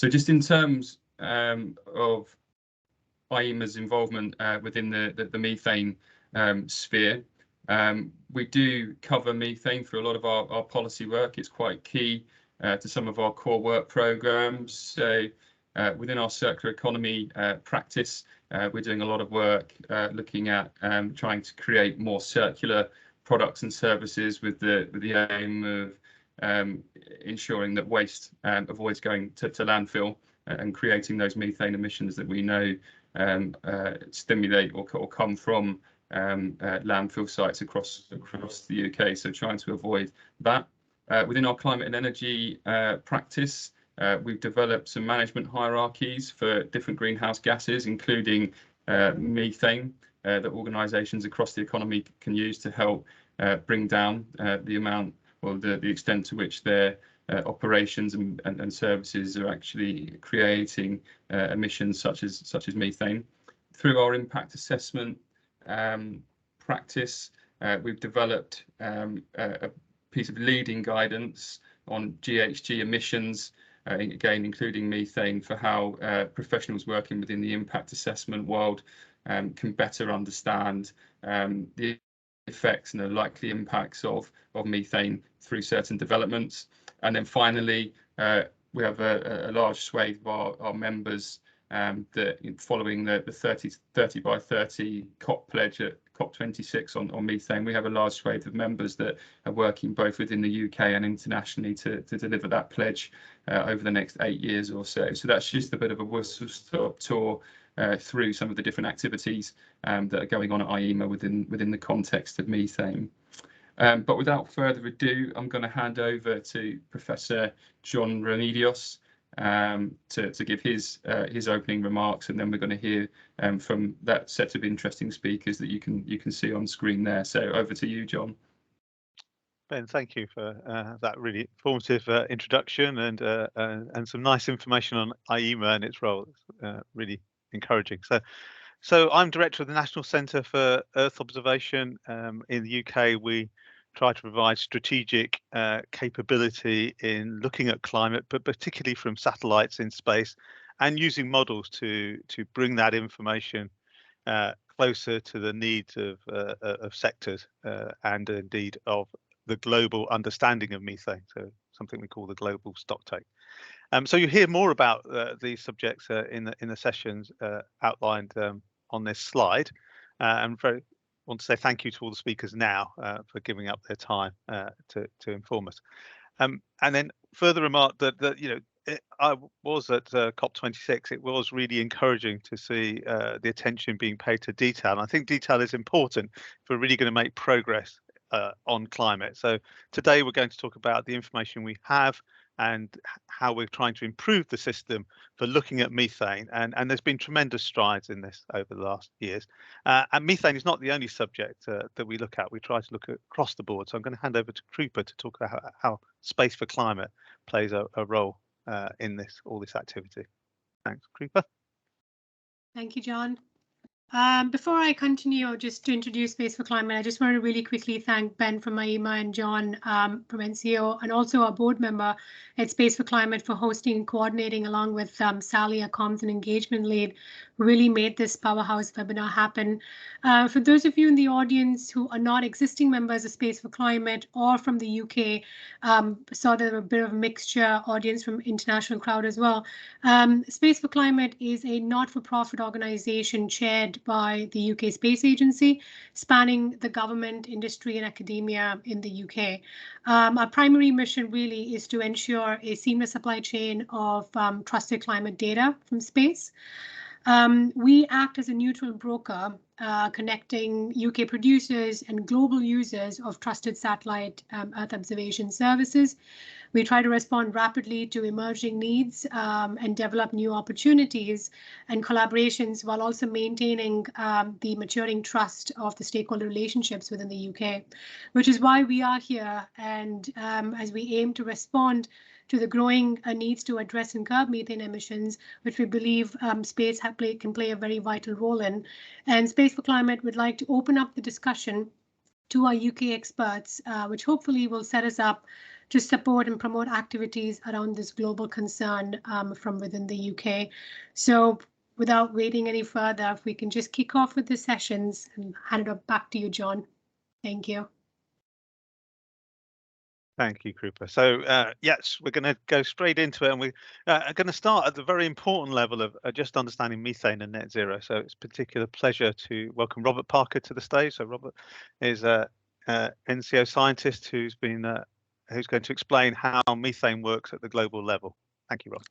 So just in terms of IEMA's involvement within the methane sphere, we do cover methane through a lot of our policy work. It's quite key to some of our core work programs. So within our circular economy practice, we're doing a lot of work looking at trying to create more circular products and services with the aim of ensuring that waste avoids going to landfill and creating those methane emissions that we know stimulate or come from landfill sites across the UK. So trying to avoid that. Within our climate and energy practice, we've developed some management hierarchies for different greenhouse gases, including methane, that organisations across the economy can use to help bring down the amount or the extent to which their operations and services are actually creating emissions such as methane. Through our impact assessment practice, we've developed a piece of leading guidance on GHG emissions, again including methane, for how professionals working within the impact assessment world can better understand the effects and the likely impacts of methane through certain developments. And then finally, we have a large swathe of our members that, following the 30 by 30 COP pledge at COP26 on methane, we have a large swathe of members that are working both within the UK and internationally to deliver that pledge over the next 8 years or so. So that's just a bit of a whistle-stop tour through some of the different activities that are going on at IEMA within the context of methane. But without further ado, I'm going to hand over to Professor John Remedios to give his opening remarks, and then we're going to hear from that set of interesting speakers that you can see on screen there. So over to you, John. Ben, thank you for that really informative introduction and some nice information on IEMA and its role. It's really encouraging. So I'm director of the National Centre for Earth Observation. In the UK, we try to provide strategic capability in looking at climate, but particularly from satellites in space, and using models to bring that information closer to the needs of sectors and indeed of the global understanding of methane. So something we call the Global Stocktake. So you hear more about these subjects in the sessions outlined on this slide, and want to say thank you to all the speakers now for giving up their time to inform us. And then further remark that I was at COP26. It was really encouraging to see the attention being paid to detail. And I think detail is important if we're really going to make progress on climate. So today we're going to talk about the information we have and how we're trying to improve the system for looking at methane. And there's been tremendous strides in this over the last years. And methane is not the only subject that we look at. We try to look at across the board. So I'm going to hand over to Krupa to talk about how Space for Climate plays a role in all this activity. Thanks, Krupa. Thank you, John. Before I continue, just to introduce Space for Climate, I just want to really quickly thank Ben from IEMA and John from NCO, and also our board member at Space for Climate for hosting and coordinating, along with Sally, our comms and engagement lead, who really made this powerhouse webinar happen. For those of you in the audience who are not existing members of Space for Climate or from the UK, saw there a bit of a mixture audience from international crowd as well. Space for Climate is a not-for-profit organization chaired by the UK Space Agency, spanning the government, industry and academia in the UK. Our primary mission really is to ensure a seamless supply chain of trusted climate data from space. We act as a neutral broker, connecting UK producers and global users of trusted satellite Earth observation services. We try to respond rapidly to emerging needs and develop new opportunities and collaborations, while also maintaining the maturing trust of the stakeholder relationships within the UK, which is why we are here. And as we aim to respond to the growing needs to address and curb methane emissions, which we believe space can play a very vital role in. And Space for Climate would like to open up the discussion to our UK experts, which hopefully will set us up to support and promote activities around this global concern from within the UK. So without waiting any further, if we can just kick off with the sessions and hand it back to you, John. Thank you. Thank you, Krupa. So yes, we're going to go straight into it, and we are going to start at the very important level of just understanding methane and net zero. So it's a particular pleasure to welcome Robert Parker to the stage. So Robert is a NCO scientist who's going to explain how methane works at the global level. Thank you, Rob.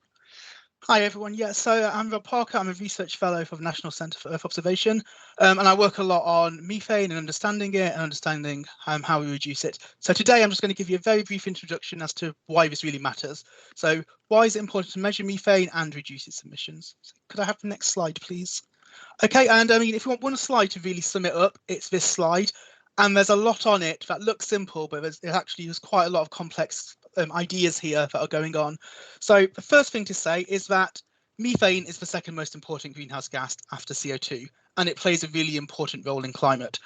Hi everyone. Yeah, so I'm Rob Parker. I'm a research fellow for the National Centre for Earth Observation, and I work a lot on methane and understanding it and understanding how we reduce it. So today I'm just going to give you a very brief introduction as to why this really matters. So why is it important to measure methane and reduce its emissions? So could I have the next slide, please? Okay, and I mean, if you want one slide to really sum it up, it's this slide. And there's a lot on it that looks simple, but there's quite a lot of complex ideas here that are going on. So the first thing to say is that methane is the second most important greenhouse gas after CO2, and it plays a really important role in climate.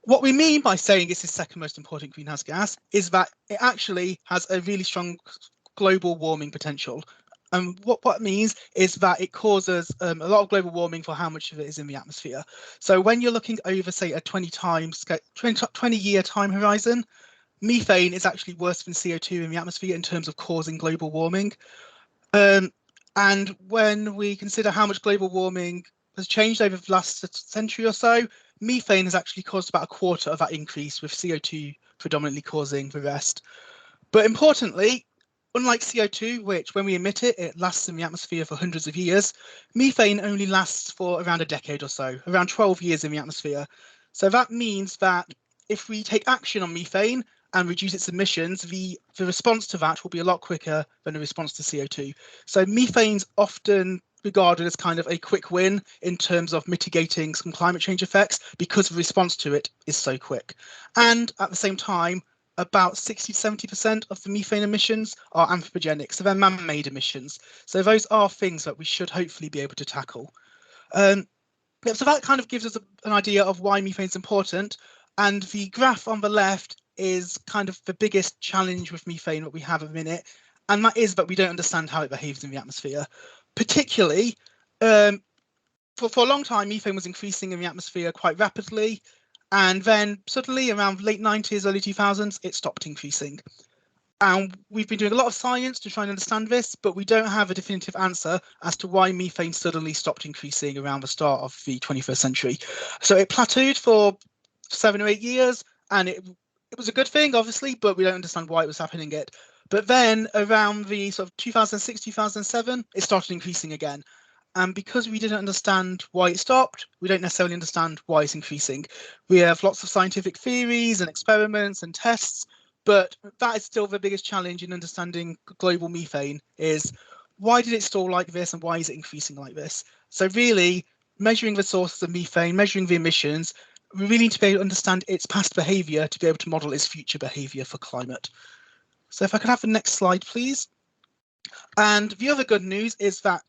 What we mean by saying it's the second most important greenhouse gas is that it actually has a really strong global warming potential. And what that means is that it causes a lot of global warming for how much of it is in the atmosphere. So when you're looking over, say, a 20-year time horizon, methane is actually worse than CO2 in the atmosphere in terms of causing global warming. And when we consider how much global warming has changed over the last century or so, methane has actually caused about a quarter of that increase, with CO2 predominantly causing the rest. But importantly, unlike CO2, which when we emit it, it lasts in the atmosphere for hundreds of years, methane only lasts for around a decade or so, around 12 years in the atmosphere. So that means that if we take action on methane and reduce its emissions, the response to that will be a lot quicker than the response to CO2. So methane's often regarded as kind of a quick win in terms of mitigating some climate change effects because the response to it is so quick. And at the same time, about 60-70% of the methane emissions are anthropogenic, so they're man-made emissions. So those are things that we should hopefully be able to tackle. So that kind of gives us an idea of why methane is important. And the graph on the left is kind of the biggest challenge with methane that we have at the minute, and that is that we don't understand how it behaves in the atmosphere. Particularly, for a long time, methane was increasing in the atmosphere quite rapidly. And then suddenly around late 90s, early 2000s, it stopped increasing. And we've been doing a lot of science to try and understand this, but we don't have a definitive answer as to why methane suddenly stopped increasing around the start of the 21st century. So it plateaued for 7 or 8 years, and it was a good thing, obviously, but we don't understand why it was happening yet. But then around the sort of 2006, 2007, it started increasing again. And because we didn't understand why it stopped, we don't necessarily understand why it's increasing. We have lots of scientific theories and experiments and tests, but that is still the biggest challenge in understanding global methane is why did it stall like this and why is it increasing like this? So really, measuring the sources of methane, measuring the emissions, we really need to be able to understand its past behaviour to be able to model its future behaviour for climate. So if I could have the next slide, please. And the other good news is that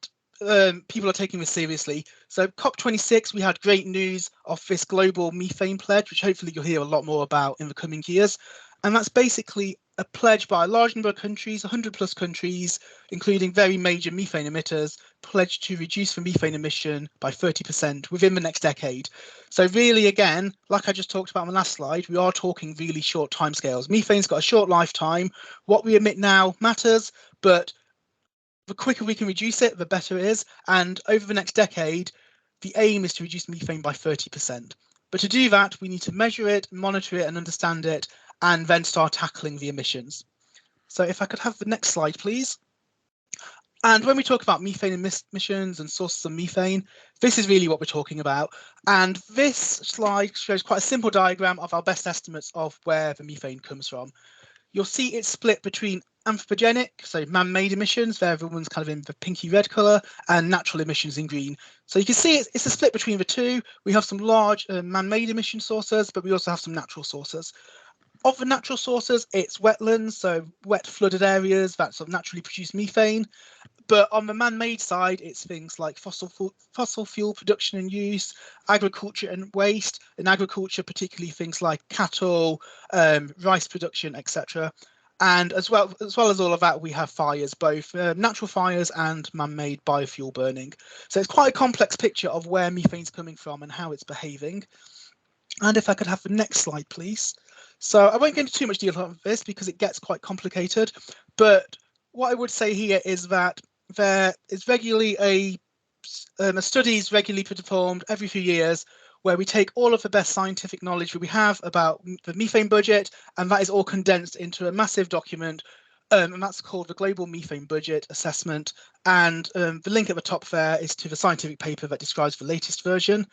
people are taking this seriously. So COP26, we had great news of this global methane pledge, which hopefully you'll hear a lot more about in the coming years. And that's basically a pledge by a large number of countries, 100 plus countries, including very major methane emitters, pledged to reduce the methane emission by 30% within the next decade. So really, again, like I just talked about on the last slide, we are talking really short timescales. Methane's got a short lifetime. What we emit now matters, but the quicker we can reduce it, the better it is. And over the next decade, the aim is to reduce methane by 30%. But to do that, we need to measure it, monitor it, and understand it, and then start tackling the emissions. So if I could have the next slide, please. And when we talk about methane emissions and sources of methane, this is really what we're talking about. And this slide shows quite a simple diagram of our best estimates of where the methane comes from. You'll see it's split between anthropogenic, so man-made emissions, there everyone's kind of in the pinky red colour, and natural emissions in green. So you can see it's a split between the two. We have some large man-made emission sources, but we also have some natural sources. Of the natural sources, it's wetlands, so wet flooded areas that sort of naturally produce methane. But on the man-made side, it's things like fossil fuel production and use, agriculture and waste. In agriculture, particularly things like cattle, rice production, etc. And as well as all of that, we have fires, both natural fires and man-made biofuel burning. So it's quite a complex picture of where methane's coming from and how it's behaving. And if I could have the next slide, please. So I won't go into too much detail on this because it gets quite complicated. But what I would say here is that there is regularly a studies regularly performed every few years where we take all of the best scientific knowledge that we have about the methane budget, and that is all condensed into a massive document, and that's called the Global Methane Budget Assessment. And the link at the top there is to the scientific paper that describes the latest version.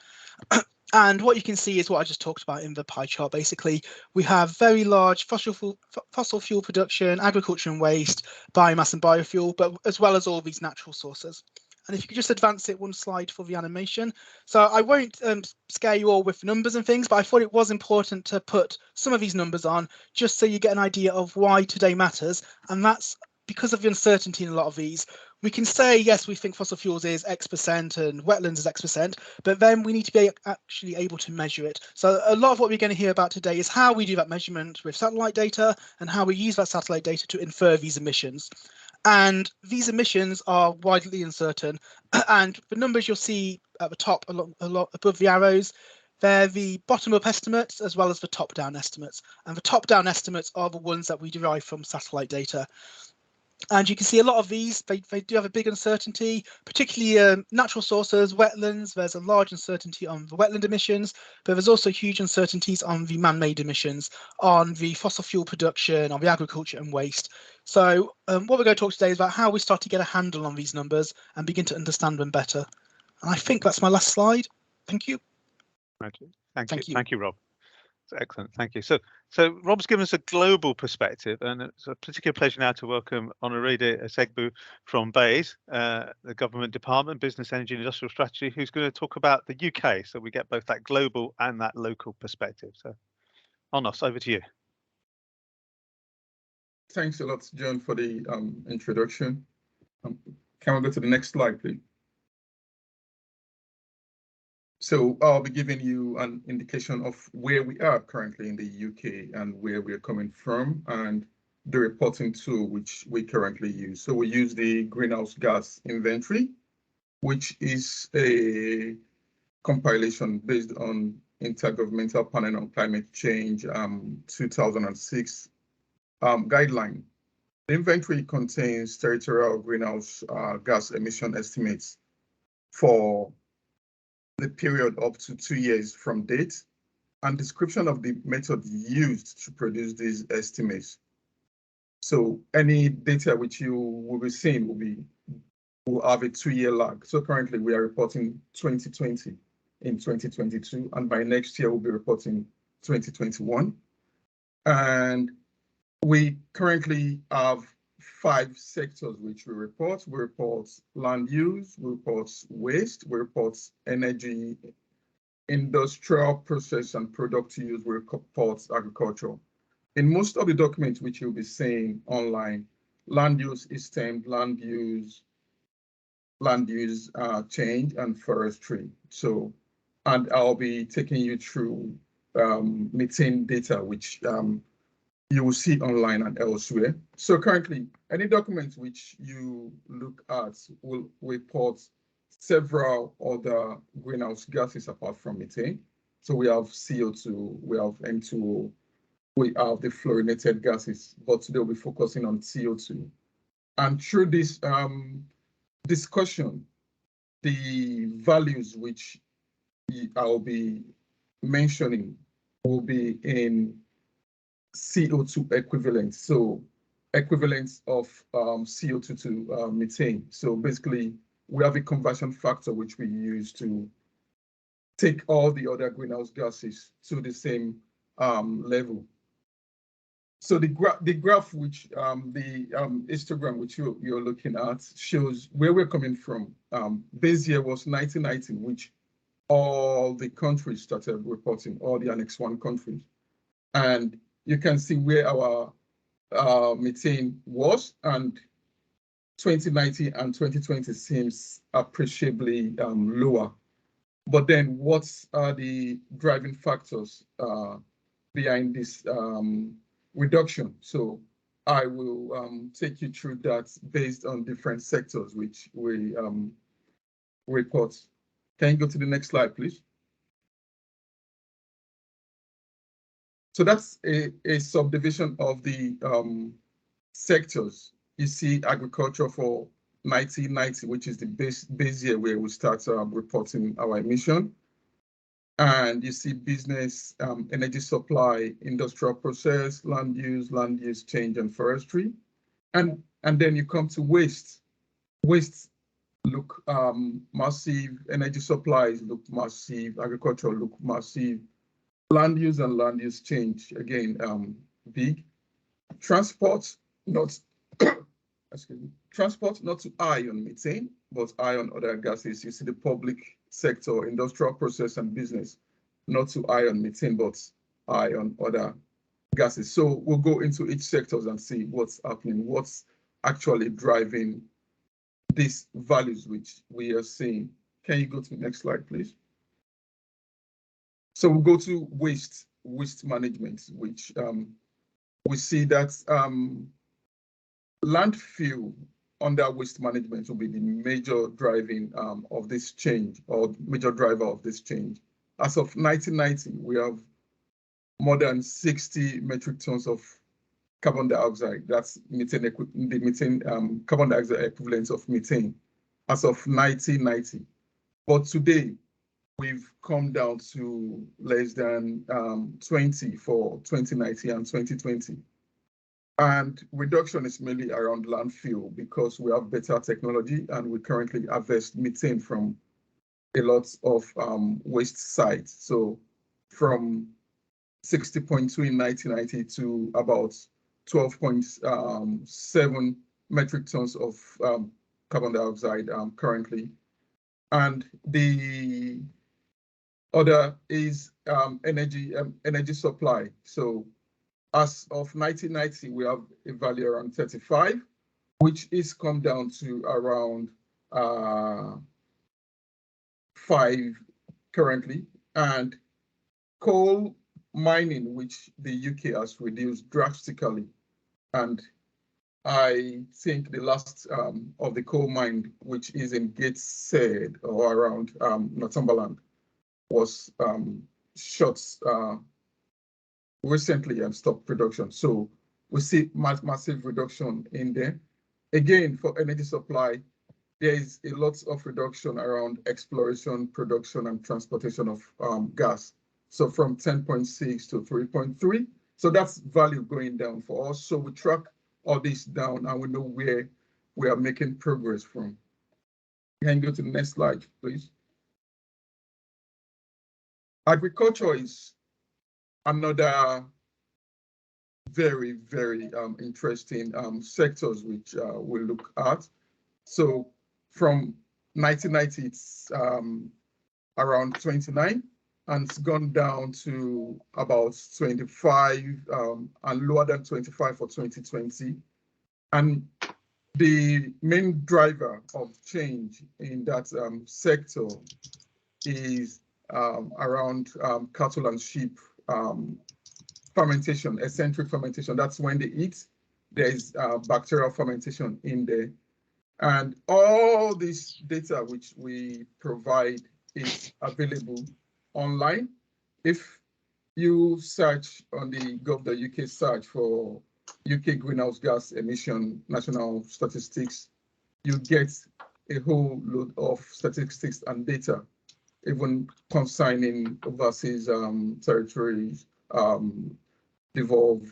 And what you can see is what I just talked about in the pie chart. Basically, we have very large fossil fuel production, agriculture and waste, biomass and biofuel, but as well as all these natural sources. And if you could just advance it one slide for the animation. So I won't scare you all with numbers and things, but I thought it was important to put some of these numbers on just so you get an idea of why today matters. And that's because of the uncertainty in a lot of these. We can say, yes, we think fossil fuels is X% and wetlands is X%, but then we need to be actually able to measure it. So a lot of what we're going to hear about today is how we do that measurement with satellite data and how we use that satellite data to infer these emissions. And these emissions are widely uncertain. And the numbers you'll see at the top, a lot above the arrows, they're the bottom-up estimates as well as the top-down estimates. And the top-down estimates are the ones that we derive from satellite data. And you can see a lot of these, they do have a big uncertainty, particularly natural sources, wetlands. There's a large uncertainty on the wetland emissions, but there's also huge uncertainties on the man-made emissions, on the fossil fuel production, on the agriculture and waste. So what we're going to talk today is about how we start to get a handle on these numbers and begin to understand them better. And I think that's my last slide. Thank you. Thank you, Rob. Excellent, thank you. So Rob's given us a global perspective, and it's a particular pleasure now to welcome Honoride Asegbu from BEIS, the Government Department, Business, Energy and Industrial Strategy, who's going to talk about the UK, so we get both that global and that local perspective. So, Onos, over to you. Thanks a lot, John, for the introduction. Can we go to the next slide, please? So I'll be giving you an indication of where we are currently in the UK and where we're coming from and the reporting tool which we currently use. So we use the greenhouse gas inventory, which is a compilation based on Intergovernmental Panel on Climate Change 2006 guideline. The inventory contains territorial greenhouse gas emission estimates for the period up to 2 years from date, and description of the method used to produce these estimates. So any data which you will be seeing will have a 2-year lag. So currently we are reporting 2020 in 2022, and by next year we'll be reporting 2021. And we currently have 5 sectors which we report. We report land use, we report waste, we report energy, industrial process and product use, we report agriculture. In most of the documents which you'll be seeing online, land use is termed land use change and forestry. So, and I'll be taking you through methane data, which you will see online and elsewhere. So currently, any document which you look at will report several other greenhouse gases apart from methane. So we have CO2, we have N2O, we have the fluorinated gases, but today we'll be focusing on CO2. And through this discussion, the values which I'll be mentioning will be in CO2 equivalent, so equivalence of CO2 to methane. So basically, we have a conversion factor which we use to take all the other greenhouse gases to the same level. So the graph which the histogram which you're looking at shows where we're coming from. Base year was 1990, which all the countries started reporting, all the Annex 1 countries. And you can see where our methane was, and 2019 and 2020 seems appreciably lower. But then what are the driving factors behind this reduction? So I will take you through that based on different sectors which we report. Can you go to the next slide, please? So that's a subdivision of the sectors. You see agriculture for 1990, which is the base year where we start reporting our emission. And you see business, energy supply, industrial process, land use change, and forestry. And then you come to waste. Waste look massive, energy supplies look massive, agriculture look massive, land use and land use change, again, big. Transport, not excuse me, transport not too high on methane, but high on other gases. You see the public sector, industrial process and business, not too high on methane, but high on other gases. So we'll go into each sectors and see what's happening, what's actually driving these values which we are seeing. Can you go to the next slide, please? So we'll go to waste management, which we see that landfill under waste management will be the major driving of this change, or major driver of this change. As of 1990, we have more than 60 metric tons of carbon dioxide. That's methane, the methane carbon dioxide equivalent of methane as of 1990. But today, we've come down to less than 20 for 2019 and 2020. And reduction is mainly around landfill because we have better technology and we currently harvest methane from a lot of waste sites. So from 60.2 in 1990 to about 12.7 metric tons of carbon dioxide currently. And the other is energy supply. So as of 1990, we have a value around 35, which is come down to around 5 currently. And coal mining, which the UK has reduced drastically. And I think the last of the coal mine, which is in Gateshead or around Northumberland, was shut recently and stopped production. So we see massive reduction in there. Again, for energy supply, there is a lot of reduction around exploration, production, and transportation of gas. So from 10.6 to 3.3. So that's value going down for us. So we track all this down and we know where we are making progress from. Can you go to the next slide, please? Agriculture is another very, very interesting sectors which we'll look at. So from 1990, it's around 29, and it's gone down to about 25 and lower than 25 for 2020. And the main driver of change in that sector is around cattle and sheep fermentation, eccentric fermentation. That's when they eat. There's bacterial fermentation in there. And all this data which we provide is available online. If you search on the gov.uk search for UK greenhouse gas emission national statistics, you get a whole load of statistics and data, even concerning overseas territories, devolved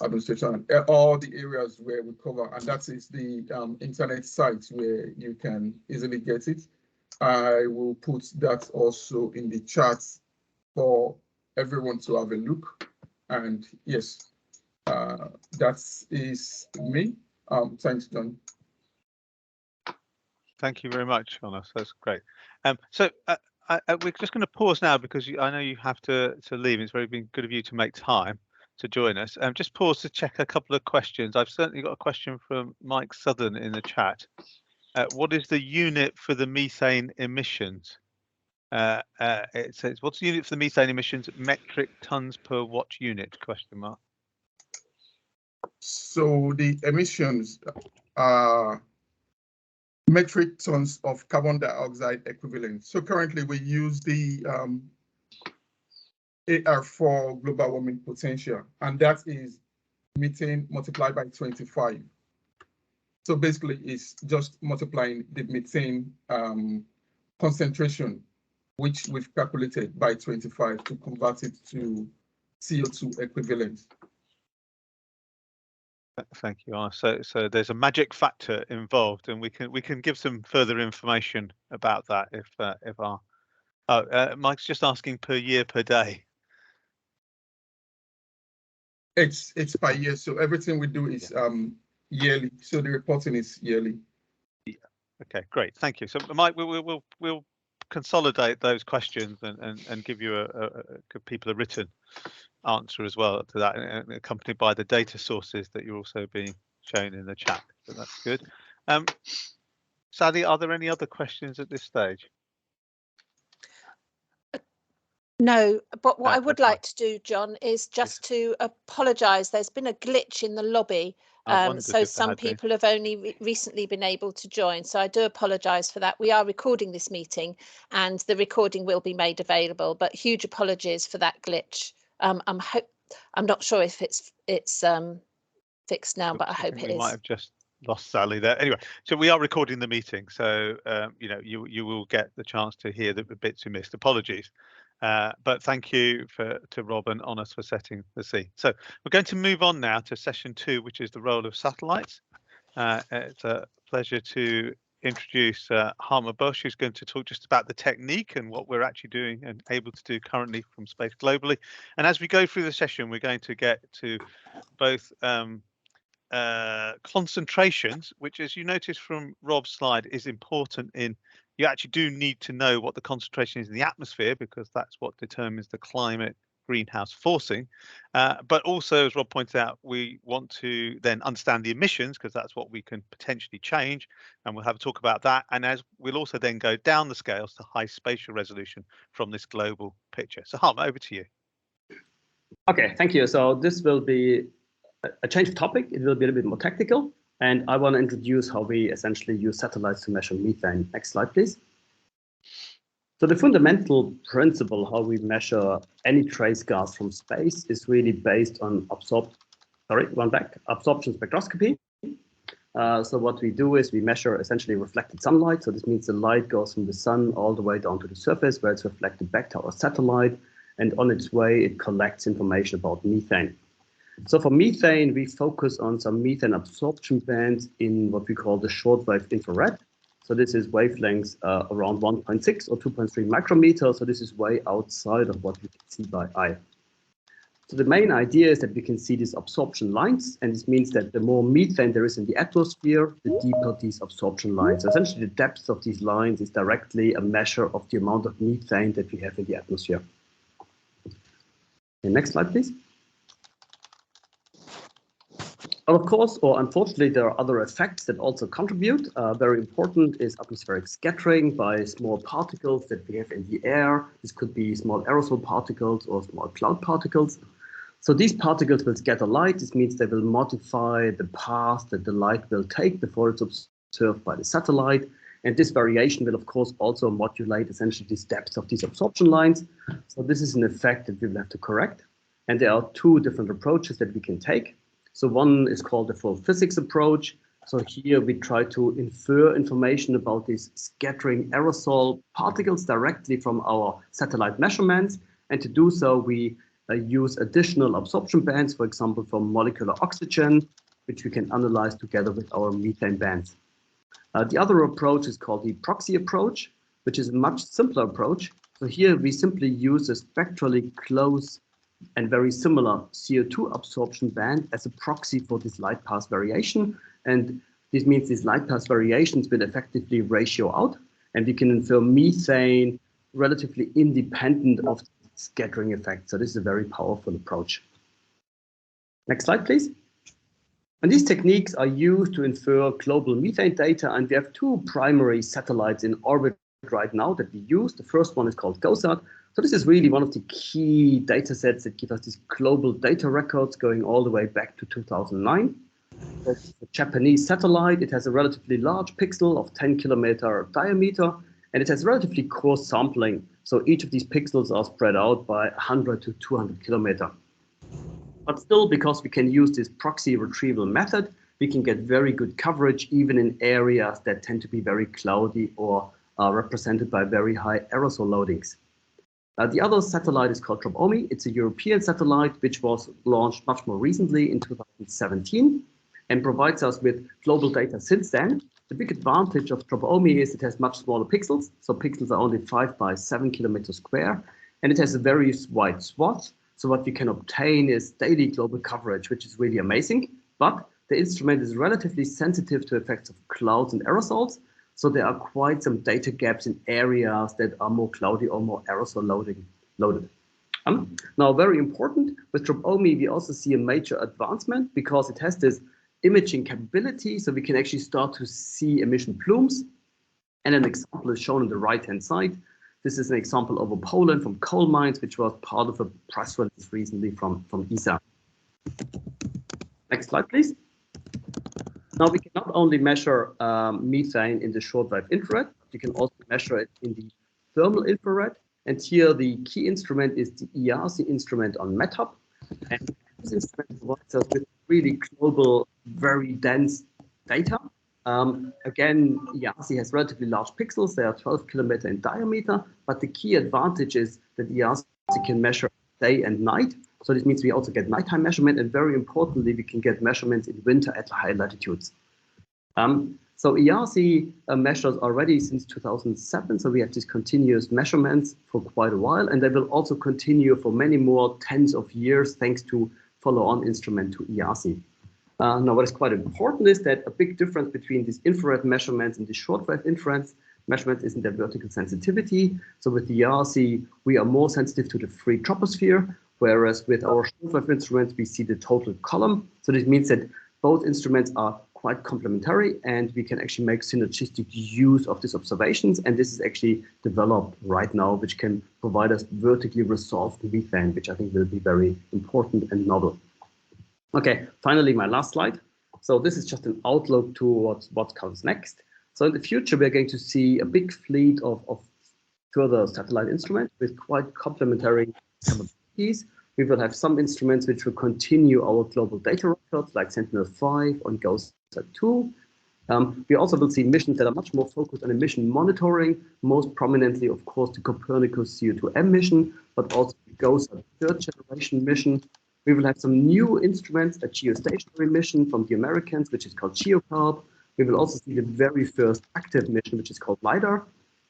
administration, all the areas where we cover, and that is the internet site where you can easily get it. I will put that also in the chat for everyone to have a look. And yes, that is me. Thanks, John. Thank you very much, Jonas. That's great. So we're just going to pause now because I know you have to leave. It's very been good of you to make time to join us. Just pause to check a couple of questions. I've certainly got a question from Mike Southern in the chat. What is the unit for the methane emissions? It says, what's the unit for the methane emissions? Metric tons per watt unit? Question mark. So the emissions are metric tons of carbon dioxide equivalent. So currently we use the AR4 global warming potential, and that is methane multiplied by 25. So basically it's just multiplying the methane concentration, which we've calculated by 25 to convert it to CO2 equivalent. Thank you, Anna. So there's a magic factor involved, and we can give some further information about that if our Mike's just asking per year per day. It's per year, so everything we do is yearly. So the reporting is yearly. Yeah. Okay, great. Thank you. So Mike, we'll consolidate those questions and give you give people a written answer as well to that, accompanied by the data sources that you're also being shown in the chat. So that's good. Sally, are there any other questions at this stage? No, but what I would like to do, John, is just to apologise. There's been a glitch in the lobby, so some people have only recently been able to join. So I do apologise for that. We are recording this meeting, and the recording will be made available. But huge apologies for that glitch. I'm not sure if it's fixed now, but I hope it is. We might have just lost Sally there. Anyway, so we are recording the meeting, so you know, you will get the chance to hear the bits you missed. Apologies. But thank you to Rob and Honest for setting the scene. So we're going to move on now to session 2, which is the role of satellites. It's a pleasure to introduce Harma Bush, who's going to talk just about the technique and what we're actually doing and able to do currently from space globally. And as we go through the session, we're going to get to both concentrations, which, as you notice from Rob's slide, is important. You actually do need to know what the concentration is in the atmosphere, because that's what determines the climate greenhouse forcing. But also, as Rob pointed out, we want to then understand the emissions, because that's what we can potentially change, and we'll have a talk about that. And as we'll also then go down the scales to high spatial resolution from this global picture. So Harma, over to you. Okay, thank you. So this will be a change of topic. It will be a little bit more technical, and I want to introduce how we essentially use satellites to measure methane. Next slide, please. So the fundamental principle how we measure any trace gas from space is really based on absorption spectroscopy. So what we do is we measure essentially reflected sunlight. So this means the light goes from the sun all the way down to the surface, where it's reflected back to our satellite, and on its way it collects information about methane. So for methane, we focus on some methane absorption bands in what we call the shortwave infrared. So this is wavelengths around 1.6 or 2.3 micrometers. So this is way outside of what we can see by eye. So the main idea is that we can see these absorption lines, and this means that the more methane there is in the atmosphere, the deeper these absorption lines. So essentially, the depth of these lines is directly a measure of the amount of methane that we have in the atmosphere. Okay, next slide, please. Of course, or unfortunately, there are other effects that also contribute. Very important is atmospheric scattering by small particles that we have in the air. This could be small aerosol particles or small cloud particles. So these particles will scatter light. This means they will modify the path that the light will take before it's observed by the satellite. And this variation will, of course, also modulate essentially this depth of these absorption lines. So this is an effect that we will have to correct. And there are two different approaches that we can take. So one is called the full physics approach. So here we try to infer information about these scattering aerosol particles directly from our satellite measurements. And to do so, we use additional absorption bands, for example, from molecular oxygen, which we can analyze together with our methane bands. The other approach is called the proxy approach, which is a much simpler approach. So here we simply use a spectrally close and very similar CO2 absorption band as a proxy for this light path variation. And this means these light path variations will effectively ratio out, and we can infer methane relatively independent of scattering effect. So this is a very powerful approach. Next slide, please. And these techniques are used to infer global methane data, and we have two primary satellites in orbit right now that we use. The first one is called GOSAT. So this is really one of the key data sets that give us these global data records going all the way back to 2009. It's a Japanese satellite. It has a relatively large pixel of 10 kilometer diameter, and it has relatively coarse sampling. So each of these pixels are spread out by 100 to 200 kilometer. But still, because we can use this proxy retrieval method, we can get very good coverage even in areas that tend to be very cloudy or are represented by very high aerosol loadings. The other satellite is called DROP-OMI. It's a European satellite which was launched much more recently in 2017 and provides us with global data since then. The big advantage of DROP-OMI is it has much smaller pixels. So pixels are only 5 by 7 kilometers square, and it has a very wide swath. So what we can obtain is daily global coverage, which is really amazing. But the instrument is relatively sensitive to effects of clouds and aerosols. So there are quite some data gaps in areas that are more cloudy or more aerosol loaded. Now, very important, with DROP-OMI, we also see a major advancement because it has this imaging capability. So we can actually start to see emission plumes. And an example is shown on the right-hand side. This is an example over Poland from coal mines, which was part of a press release recently from ESA. Next slide, please. Now we can not only measure methane in the short-wave infrared, you can also measure it in the thermal infrared. And here the key instrument is the ERC instrument on METHOP. And this instrument provides us with really global, very dense data. Again, ERC has relatively large pixels. They are 12 kilometers in diameter, but the key advantage is that ERC can measure day and night. So this means we also get nighttime measurement, and very importantly, we can get measurements in winter at high latitudes. So ERC measures already since 2007. So we have these continuous measurements for quite a while, and they will also continue for many more tens of years, thanks to follow-on instrument to ERC. Now, what is quite important is that a big difference between these infrared measurements and the short-wave infrared measurements is in their vertical sensitivity. So with the ERC, we are more sensitive to the free troposphere, whereas with our short-wave instruments, we see the total column. So this means that both instruments are quite complementary, and we can actually make synergistic use of these observations. And this is actually developed right now, which can provide us vertically resolved methane, which I think will be very important and novel. Okay, finally, my last slide. So this is just an outlook towards what comes next. So in the future, we're going to see a big fleet of further satellite instruments with quite complementary capabilities. We will have some instruments which will continue our global data records, like Sentinel-5 on GOSAT-2. We also will see missions that are much more focused on emission monitoring, most prominently, of course, the Copernicus CO2M mission, but also the GOSAT third generation mission. We will have some new instruments, a geostationary mission from the Americans, which is called GeoCarp. We will also see the very first active mission, which is called LiDAR.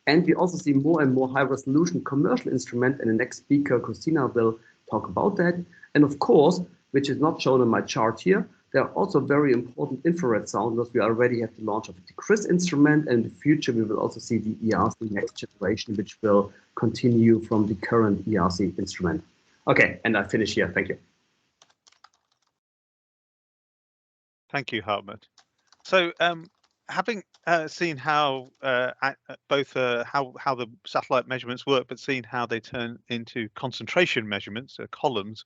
And we also see more and more high-resolution commercial instrument, and the next speaker, Christina, will talk about that. And of course, which is not shown on my chart here, there are also very important infrared sounders. We already have the launch of the CRIS instrument, and in the future, we will also see the ERC next generation, which will continue from the current ERC instrument. Okay, and I finish here. Thank you. Thank you, Hartmut. So having seen how both how the satellite measurements work, but seeing how they turn into concentration measurements, columns,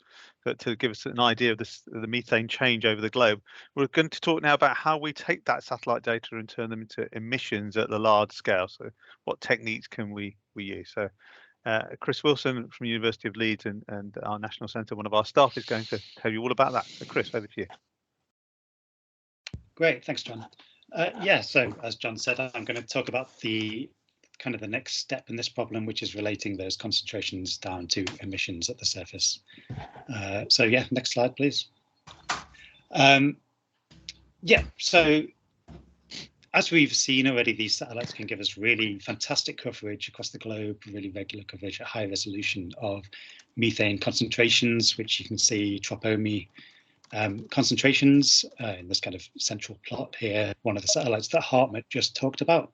to give us an idea of the methane change over the globe, we're going to talk now about how we take that satellite data and turn them into emissions at the large scale. So what techniques can we use? So Chris Wilson from University of Leeds and our National Centre, one of our staff, is going to tell you all about that. So Chris, over to you. Great, thanks, John. Yeah, so as John said, I'm going to talk about the next step in this problem, which is relating those concentrations down to emissions at the surface. So yeah, next slide, please. Yeah, so as we've seen already, these satellites can give us really fantastic coverage across the globe, really regular coverage at high resolution of methane concentrations, which you can see DROP-OMI concentrations in this kind of central plot here, one of the satellites that Hartmut just talked about.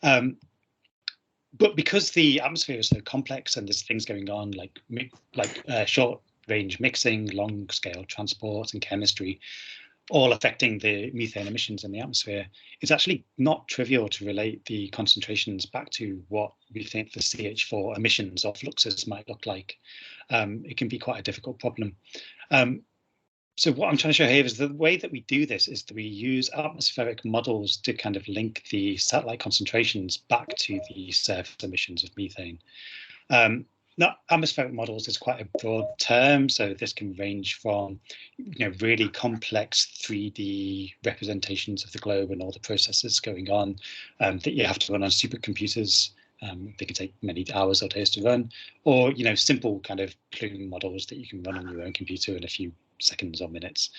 But because the atmosphere is so complex and there's things going on like short range mixing, long scale transport and chemistry, all affecting the methane emissions in the atmosphere, it's actually not trivial to relate the concentrations back to what we think the CH4 emissions or fluxes might look like. It can be quite a difficult problem. So what I'm trying to show here is the way that we do this is that we use atmospheric models to kind of link the satellite concentrations back to the surface emissions of methane. Now, atmospheric models is quite a broad term, so this can range from, really complex 3D representations of the globe and all the processes going on that you have to run on supercomputers. They can take many hours or days to run, or simple kind of plume models that you can run on your own computer in a few seconds or minutes.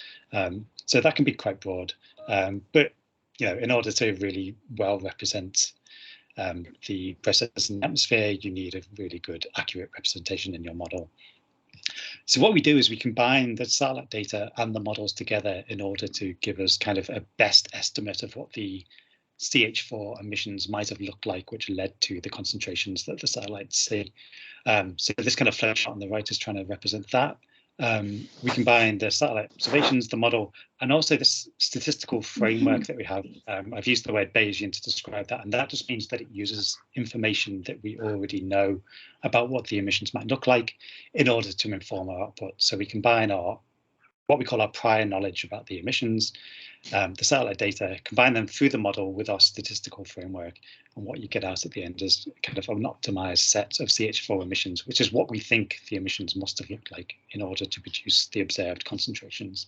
So that can be quite broad, but in order to really well represent the process in the atmosphere, you need a really good, accurate representation in your model. So what we do is we combine the satellite data and the models together in order to give us kind of a best estimate of what the CH4 emissions might have looked like, which led to the concentrations that the satellites see. So this kind of flowchart on the right is trying to represent that. We combine the satellite observations, the model, and also this statistical framework that we have. I've used the word Bayesian to describe that, and that just means that it uses information that we already know about what the emissions might look like in order to inform our output. So we combine what we call our prior knowledge about the emissions, the satellite data, combine them through the model with our statistical framework, and what you get out at the end is kind of an optimized set of CH4 emissions, which is what we think the emissions must have looked like in order to produce the observed concentrations.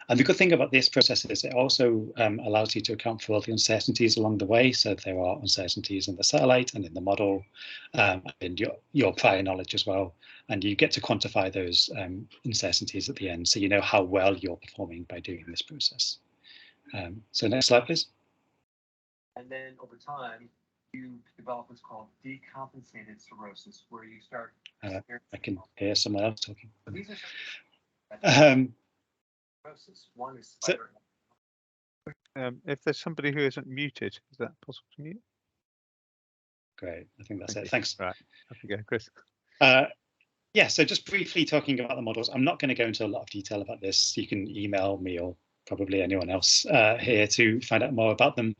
And the good thing about this process is it also allows you to account for all the uncertainties along the way. So there are uncertainties in the satellite and in the model, and your prior knowledge as well. And you get to quantify those uncertainties at the end, so you know how well you're performing by doing this process. So next slide, please. And then over time, you develop what's called decompensated cirrhosis, where you start. I can hear someone else talking. These are one is spider. If there's somebody who isn't muted, is that possible to mute? Great, I think that's it. Thanks. Right, off you go, Chris. Yeah, so just briefly talking about the models. I'm not going to go into a lot of detail about this. You can email me or probably anyone else here to find out more about them.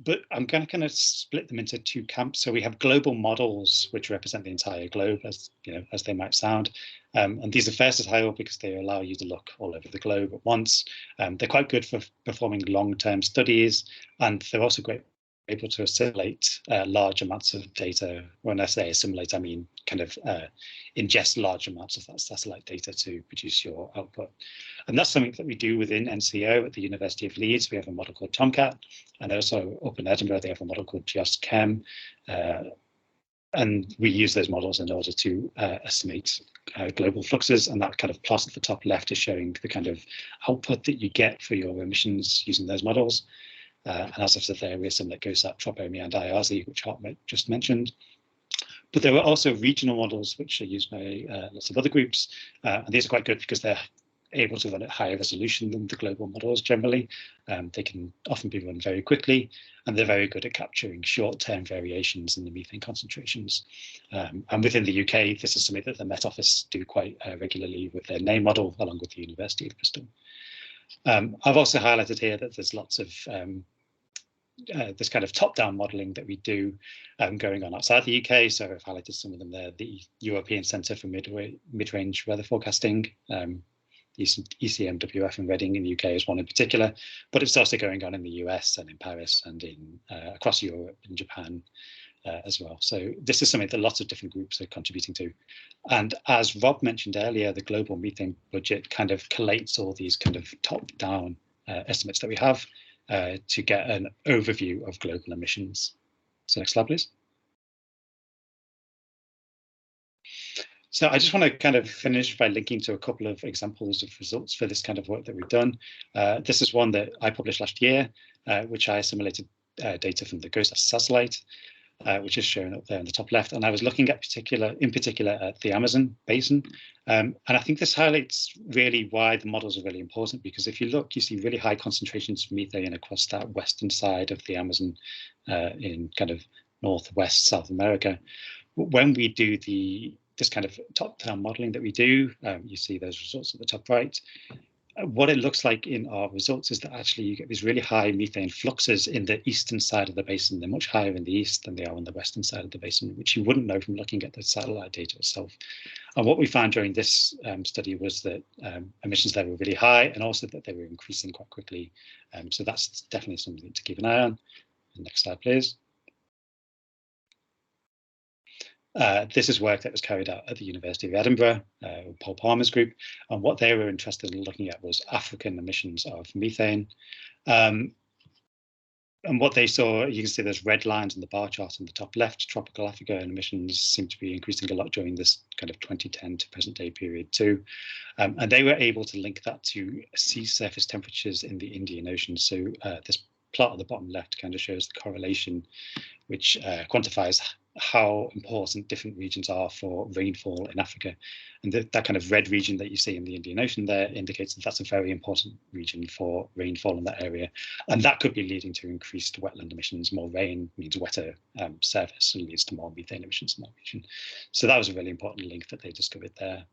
But I'm going to kind of split them into two camps. So we have global models, which represent the entire globe, as they might sound. And these are versatile because they allow you to look all over the globe at once. They're quite good for performing long-term studies, and they're also great able to assimilate large amounts of data. When I say assimilate, I mean kind of ingest large amounts of that satellite data to produce your output. And that's something that we do within NCO at the University of Leeds. We have a model called Tomcat, and also up in Edinburgh, they have a model called Just Chem. And we use those models in order to estimate global fluxes, and that kind of plot at the top left is showing the kind of output that you get for your emissions using those models. And as I've said there, we assimilate GOSAT, Tropomi, and IARSI, which Hart just mentioned. But there are also regional models which are used by lots of other groups, and these are quite good because they're able to run at higher resolution than the global models generally. They can often be run very quickly, and they're very good at capturing short-term variations in the methane concentrations. And within the UK, this is something that the Met Office do quite regularly with their NAME model, along with the University of Bristol. I've also highlighted here that there's lots of this kind of top-down modelling that we do going on outside the UK. So I've highlighted some of them there. The European Centre for Mid-Range Weather Forecasting, ECMWF in Reading in the UK is one in particular, but it's also going on in the US and in Paris and in across Europe and Japan as well. So this is something that lots of different groups are contributing to. And as Rob mentioned earlier, the global methane budget kind of collates all these kind of top-down estimates that we have to get an overview of global emissions. So next slide, please. So I just want to kind of finish by linking to a couple of examples of results for this kind of work that we've done. This is one that I published last year, which I assimilated data from the GOSAT satellite, which is shown up there in the top left. And I was looking at in particular at the Amazon basin. And I think this highlights really why the models are really important, because if you look, you see really high concentrations of methane across that western side of the Amazon in kind of northwest South America. When we do this kind of top-down modeling that we do, you see those results at the top right. what it looks like in our results is that actually you get these really high methane fluxes in the eastern side of the basin. They're much higher in the east than they are on the western side of the basin, which you wouldn't know from looking at the satellite data itself. And what we found during this study was that emissions there were really high, and also that they were increasing quite quickly. So that's definitely something to keep an eye on. Next slide, please. This is work that was carried out at the University of Edinburgh, Paul Palmer's group, and what they were interested in looking at was African emissions of methane. And what they saw, you can see there's red lines in the bar chart on the top left. Tropical Africa and emissions seem to be increasing a lot during this kind of 2010 to present day period too. And they were able to link that to sea surface temperatures in the Indian Ocean. So this plot at the bottom left kind of shows the correlation, which quantifies how important different regions are for rainfall in Africa. And that kind of red region that you see in the Indian Ocean there indicates that that's a very important region for rainfall in that area. And that could be leading to increased wetland emissions. More rain means wetter surface and leads to more methane emissions in that region. So that was a really important link that they discovered there.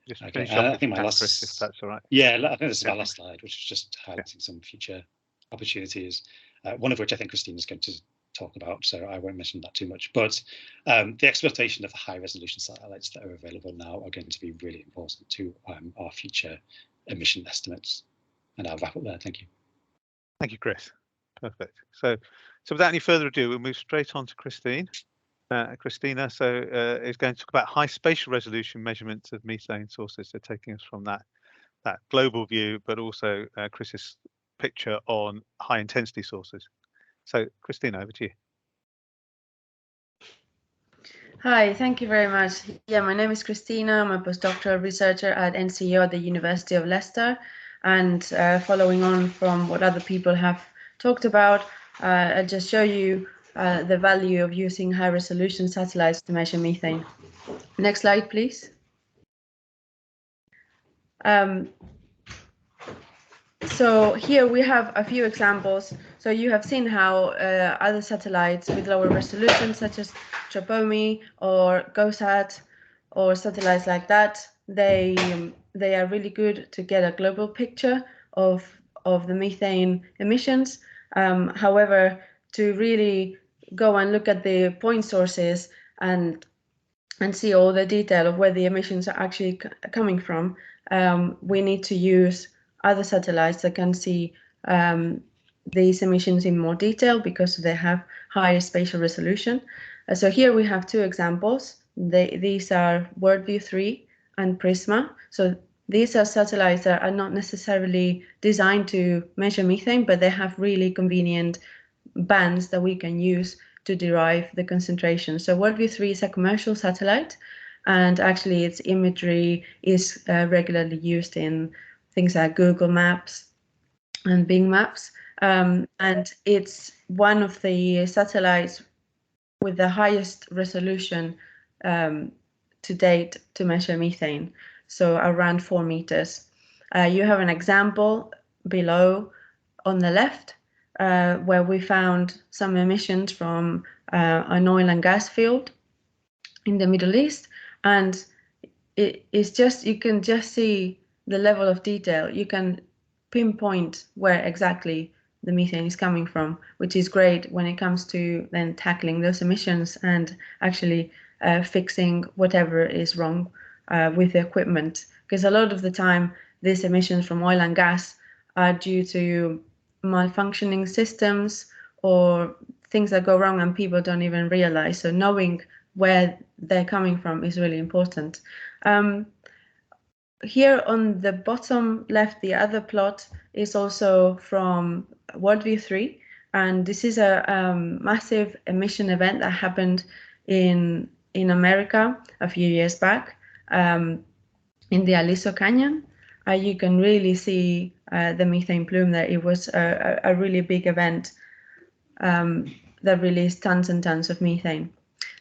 Just okay, I think my last, Chris, if that's all right. Yeah, I think this is my last slide, which is just highlighting some future opportunities, one of which I think Christine is going to talk about, so I won't mention that too much. But the exploitation of the high resolution satellites that are available now are going to be really important to our future emission estimates. And I'll wrap up there. Thank you. Thank you, Chris. Perfect. So without any further ado, we'll move straight on to Christine. Christina is going to talk about high spatial resolution measurements of methane sources. So taking us from that global view, but also Chris's picture on high intensity sources. So Christina, over to you. Hi, thank you very much. Yeah, my name is Christina. I'm a postdoctoral researcher at NCO at the University of Leicester. And following on from what other people have talked about, I'll just show you the value of using high resolution satellites to measure methane. Next slide, please. So here we have a few examples. So you have seen how other satellites with lower resolution, such as TROPOMI or GOSAT or satellites like that, they are really good to get a global picture of the methane emissions. However, to really go and look at the point sources and see all the detail of where the emissions are actually coming from, we need to use other satellites that can see these emissions in more detail because they have higher spatial resolution. So here we have two examples. These are WorldView 3 and Prisma. So these are satellites that are not necessarily designed to measure methane, but they have really convenient bands that we can use to derive the concentration. So WorldView 3 is a commercial satellite, and actually its imagery is regularly used in things like Google Maps and Bing Maps. And it's one of the satellites with the highest resolution to date to measure methane, so around 4 meters. You have an example below on the left where we found some emissions from an oil and gas field in the Middle East. And it's just, you can just see the level of detail. You can pinpoint where exactly the methane is coming from, which is great when it comes to then tackling those emissions and actually fixing whatever is wrong with the equipment. Because a lot of the time, these emissions from oil and gas are due to malfunctioning systems or things that go wrong and people don't even realize. So knowing where they're coming from is really important. Here on the bottom left, the other plot is also from WorldView 3, and this is a massive emission event that happened in America a few years back in the Aliso Canyon. You can really see the methane plume there. It was a really big event that released tons and tons of methane.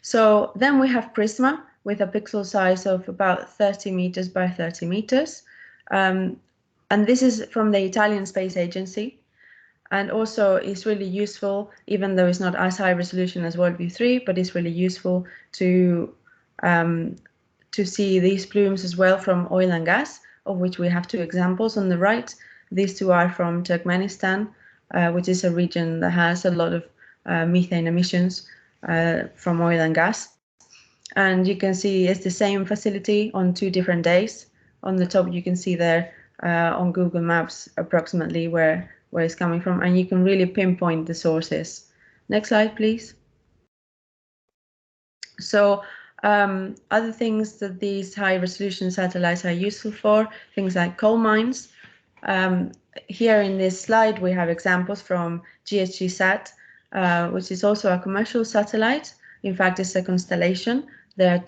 So then we have Prisma with a pixel size of about 30 meters by 30 meters. And this is from the Italian Space Agency. And also it's really useful, even though it's not as high resolution as WorldView 3, but it's really useful to see these plumes as well from oil and gas, of which we have two examples on the right. These two are from Turkmenistan, which is a region that has a lot of methane emissions from oil and gas. And you can see it's the same facility on 2 different days. On the top, you can see there on Google Maps approximately where it's coming from, and you can really pinpoint the sources. Next slide, please. So other things that these high resolution satellites are useful for, things like coal mines. Here in this slide, we have examples from GHGSat, which is also a commercial satellite. In fact, it's a constellation. There are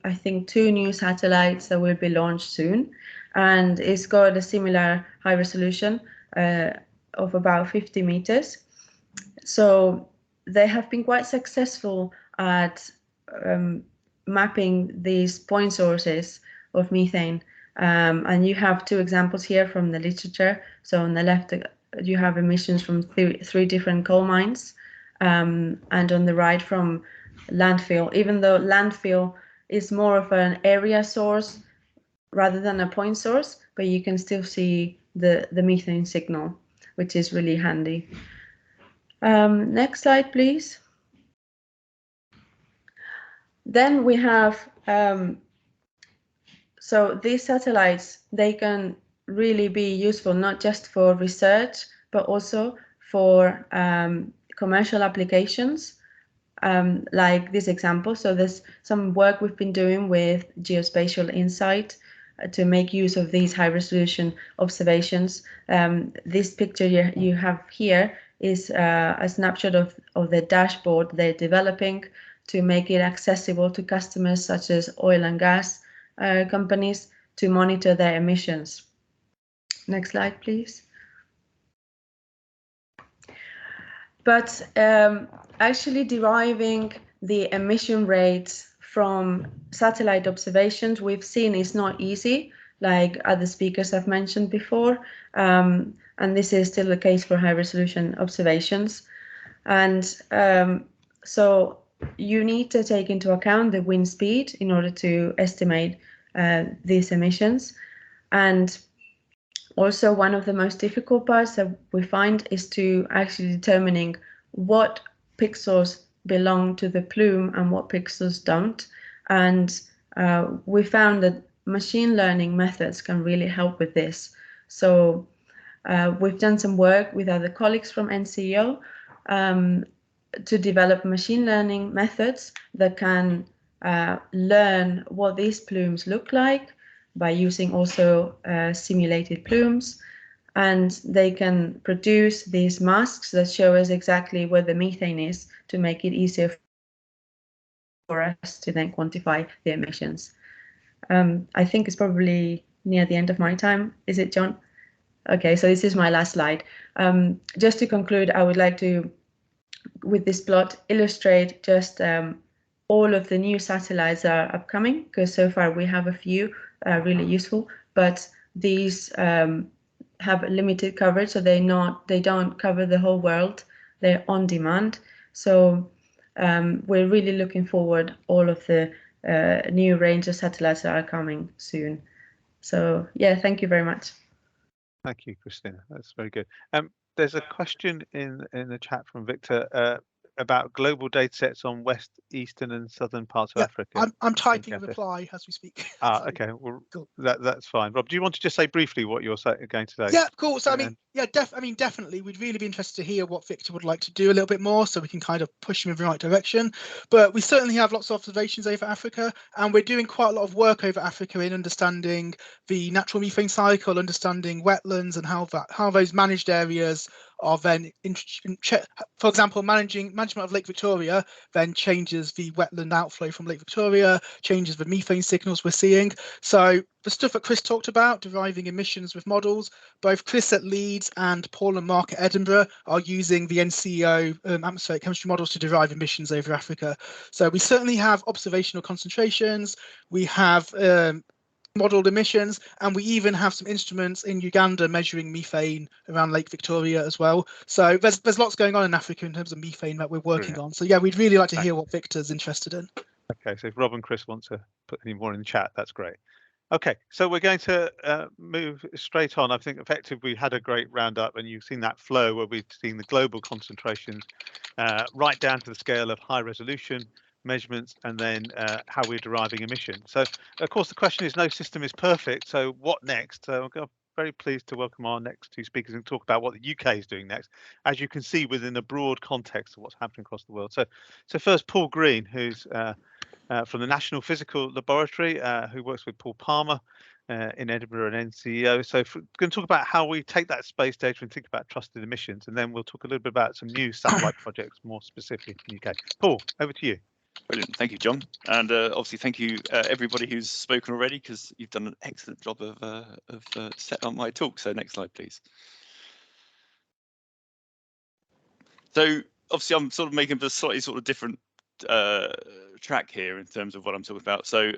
I think two new satellites that will be launched soon, and it's got a similar high resolution of about 50 meters. So they have been quite successful at mapping these point sources of methane. And you have 2 examples here from the literature. So on the left, you have emissions from 3 different coal mines, and on the right from landfill, even though landfill is more of an area source rather than a point source, but you can still see the methane signal, which is really handy. Next slide, please. Then we have, so these satellites, they can really be useful not just for research, but also for commercial applications. Like this example. So there's some work we've been doing with geospatial insight to make use of these high resolution observations. This picture you have here is a snapshot of the dashboard they're developing to make it accessible to customers such as oil and gas companies to monitor their emissions. Next slide, please. But actually deriving the emission rates from satellite observations we've seen is not easy, like other speakers have mentioned before. And this is still the case for high resolution observations. And so you need to take into account the wind speed in order to estimate these emissions. And also, one of the most difficult parts that we find is to actually determining what pixels belong to the plume and what pixels don't. And we found that machine learning methods can really help with this. So we've done some work with other colleagues from NCEO to develop machine learning methods that can learn what these plumes look like by using also simulated plumes, and they can produce these masks that show us exactly where the methane is to make it easier for us to then quantify the emissions. I think it's probably near the end of my time. Is it, John? Okay, so this is my last slide. Just to conclude, I would like to, with this plot, illustrate just all of the new satellites that are upcoming, because so far we have a few really useful, but these have limited coverage, so they don't cover the whole world. They're on demand. So we're really looking forward all of the new range of satellites that are coming soon. So yeah, thank you very much. Thank you, Christina. That's very good. There's a question in the chat from Victor about global data sets on west, eastern and southern parts of Africa. I'm typing a reply as we speak. Ah, okay. Well, cool. That's fine. Rob, do you want to just say briefly what you're going to say? Yeah, cool. So definitely, we'd really be interested to hear what Victor would like to do a little bit more, so we can kind of push him in the right direction. But we certainly have lots of observations over Africa, and we're doing quite a lot of work over Africa in understanding the natural methane cycle, understanding wetlands, and how those managed areas are then, for example, management of Lake Victoria then changes the wetland outflow from Lake Victoria, changes the methane signals we're seeing. So the stuff that Chris talked about, deriving emissions with models, both Chris at Leeds and Paul and Mark at Edinburgh are using the NCEO atmospheric chemistry models to derive emissions over Africa. So we certainly have observational concentrations, we have modelled emissions, and we even have some instruments in Uganda measuring methane around Lake Victoria as well. So there's lots going on in Africa in terms of methane that we're working on. So yeah, we'd really like to hear what Victor's interested in. Okay, so if Rob and Chris want to put any more in the chat, that's great. Okay, so we're going to move straight on. I think effectively we had a great roundup, and you've seen that flow where we've seen the global concentrations right down to the scale of high resolution measurements, and then how we're deriving emissions. So, of course, the question is no system is perfect. So what next? So I'm very pleased to welcome our next two speakers and talk about what the UK is doing next, as you can see within a broad context of what's happening across the world. So first, Paul Green, who's from the National Physical Laboratory, who works with Paul Palmer in Edinburgh and NCEO. So we're going to talk about how we take that space data and think about trusted emissions, and then we'll talk a little bit about some new satellite projects more specifically in the UK. Paul, over to you. Brilliant, thank you, John, and obviously thank you everybody who's spoken already, because you've done an excellent job of setting up my talk. So next slide, please. So obviously I'm sort of making a slightly sort of different track here in terms of what I'm talking about. So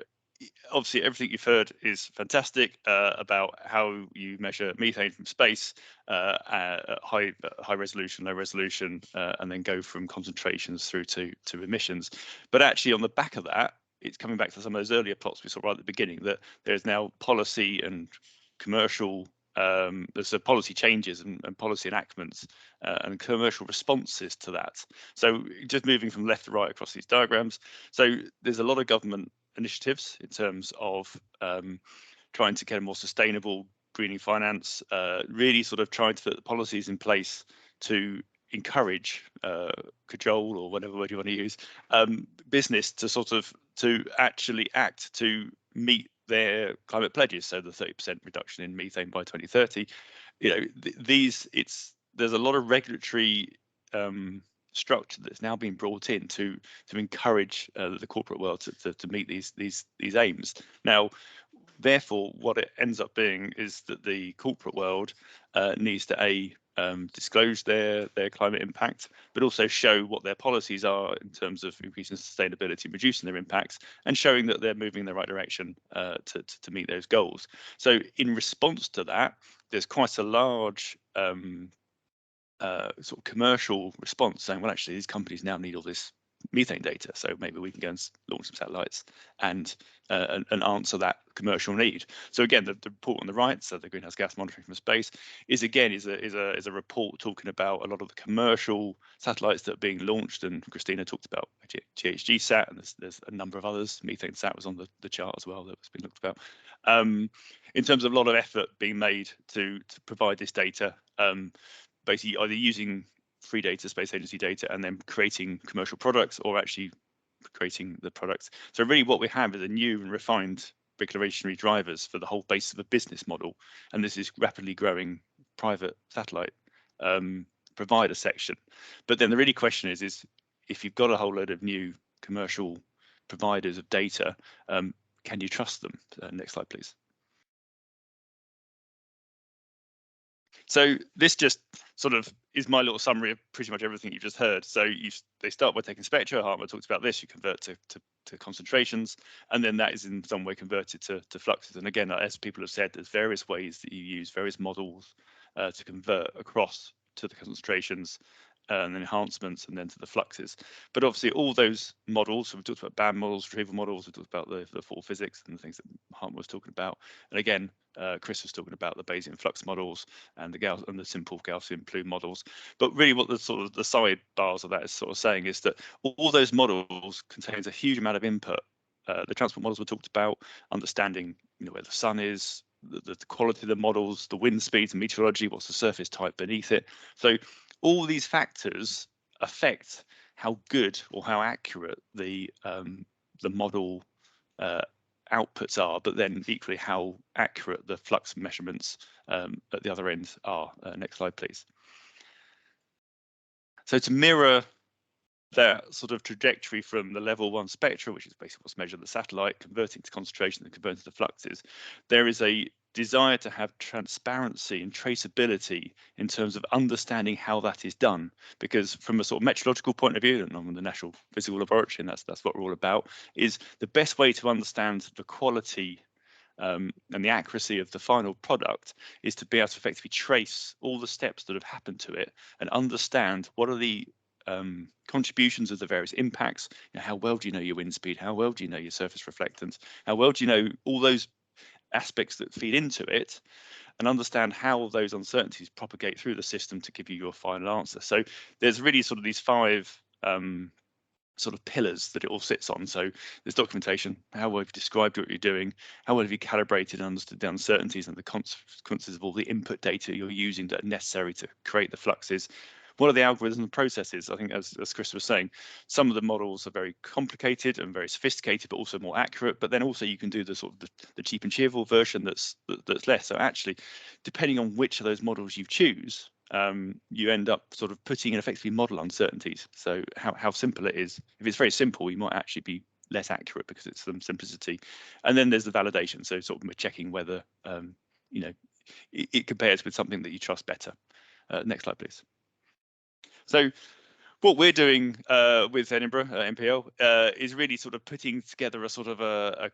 obviously everything you've heard is fantastic about how you measure methane from space at high resolution, low resolution, and then go from concentrations through to emissions. But actually on the back of that, it's coming back to some of those earlier plots we saw right at the beginning, that there's now policy and commercial there's policy changes and policy enactments and commercial responses to that. So just moving from left to right across these diagrams. So there's a lot of government initiatives in terms of trying to get a more sustainable greening finance, really sort of trying to put the policies in place to encourage, cajole, or whatever word you want to use, business to actually act to meet their climate pledges. So the 30% reduction in methane by 2030. You know, there's a lot of regulatory structure that's now being brought in to encourage the corporate world to meet these aims. Now, therefore, what it ends up being is that the corporate world needs to disclose their climate impact, but also show what their policies are in terms of increasing sustainability, reducing their impacts, and showing that they're moving in the right direction to meet those goals. So in response to that, there's quite a large sort of commercial response saying, well, actually, these companies now need all this methane data, so maybe we can go and launch some satellites and answer that commercial need. So again, the report on the right, so the greenhouse gas monitoring from space, is a report talking about a lot of the commercial satellites that are being launched, and Christina talked about GHG sat, and there's a number of others. Methane sat was on the chart as well that was being looked about. In terms of a lot of effort being made to provide this data, basically either using free data, space agency data, and then creating commercial products, or actually creating the products. So really what we have is a new and refined regulatory drivers for the whole base of a business model. And this is rapidly growing private satellite provider section. But then the really question is if you've got a whole load of new commercial providers of data, can you trust them? Next slide, please. So this just sort of is my little summary of pretty much everything you've just heard. So they start by taking spectra. Hartmut talks about this. You convert to concentrations, and then that is in some way converted to fluxes. And again, as people have said, there's various ways that you use various models to convert across to the concentrations and enhancements, and then to the fluxes. But obviously all those models, so we talked about band models, retrieval models, we talked about the full physics and the things that Hartmut was talking about. And again, Chris was talking about the Bayesian flux models and the simple Gaussian plume models. But really what the sort of the sidebars of that is sort of saying is that all those models contains a huge amount of input. The transport models were talked about, understanding where the sun is, the quality of the models, the wind speeds and meteorology, what's the surface type beneath it. So all these factors affect how good or how accurate the model outputs are, but then equally how accurate the flux measurements at the other end are. Next slide, please. So to mirror that sort of trajectory from the level 1 spectra, which is basically what's measured the satellite, converting to concentration and converting to fluxes, there is a desire to have transparency and traceability in terms of understanding how that is done. Because from a sort of metrological point of view, and I'm in the National Physical Laboratory, and that's what we're all about, is the best way to understand the quality and the accuracy of the final product is to be able to effectively trace all the steps that have happened to it and understand what are the contributions of the various impacts. How well do you know your wind speed? How well do you know your surface reflectance? How well do you know all those aspects that feed into it, and understand how those uncertainties propagate through the system to give you your final answer. So there's really sort of these 5 sort of pillars that it all sits on. So there's documentation, how well have you described what you're doing, how well have you calibrated and understood the uncertainties and the consequences of all the input data you're using that are necessary to create the fluxes. What are the algorithms and processes? I think, as Chris was saying, some of the models are very complicated and very sophisticated, but also more accurate. But then also you can do the sort of the cheap and cheerful version that's less. So actually, depending on which of those models you choose, you end up sort of putting in effectively model uncertainties. So how simple it is. If it's very simple, you might actually be less accurate because it's some simplicity. And then there's the validation. So sort of checking whether you know it compares with something that you trust better. Next slide, please. So what we're doing with Edinburgh MPL is really sort of putting together a sort of a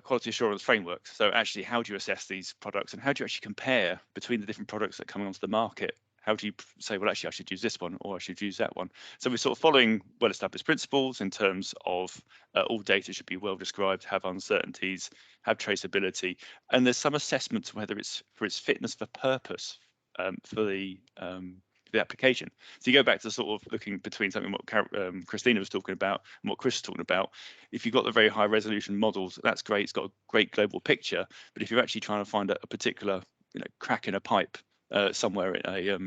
quality assurance framework. So actually, how do you assess these products, and how do you actually compare between the different products that come onto the market? How do you say, well, actually, I should use this one or I should use that one? So we're sort of following well-established principles in terms of all data should be well described, have uncertainties, have traceability, and there's some assessment to whether it's for its fitness for purpose for the application. So you go back to sort of looking between something what Christina was talking about and what Chris was talking about. If you've got the very high resolution models, that's great. It's got a great global picture. But if you're actually trying to find a particular crack in a pipe somewhere in a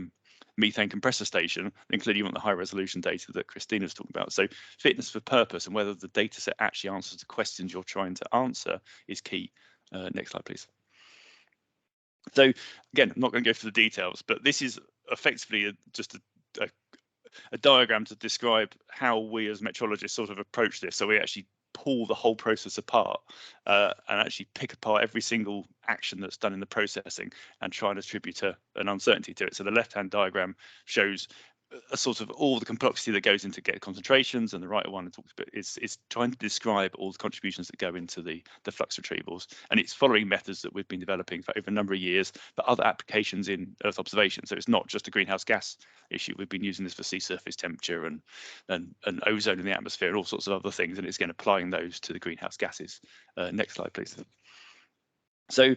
methane compressor station, then clearly you want the high resolution data that Christina was talking about. So fitness for purpose and whether the data set actually answers the questions you're trying to answer is key. Next slide, please. So again, I'm not going to go through the details, but this is effectively just a diagram to describe how we as metrologists sort of approach this. So we actually pull the whole process apart and actually pick apart every single action that's done in the processing and try and attribute an uncertainty to it. So the left-hand diagram shows a sort of all the complexity that goes into get concentrations, and the right one talks about is trying to describe all the contributions that go into the flux retrievals, and it's following methods that we've been developing for over a number of years, but other applications in Earth observation. So it's not just a greenhouse gas issue. We've been using this for sea surface temperature and ozone in the atmosphere and all sorts of other things, and it's again applying those to the greenhouse gases. Next slide, please. So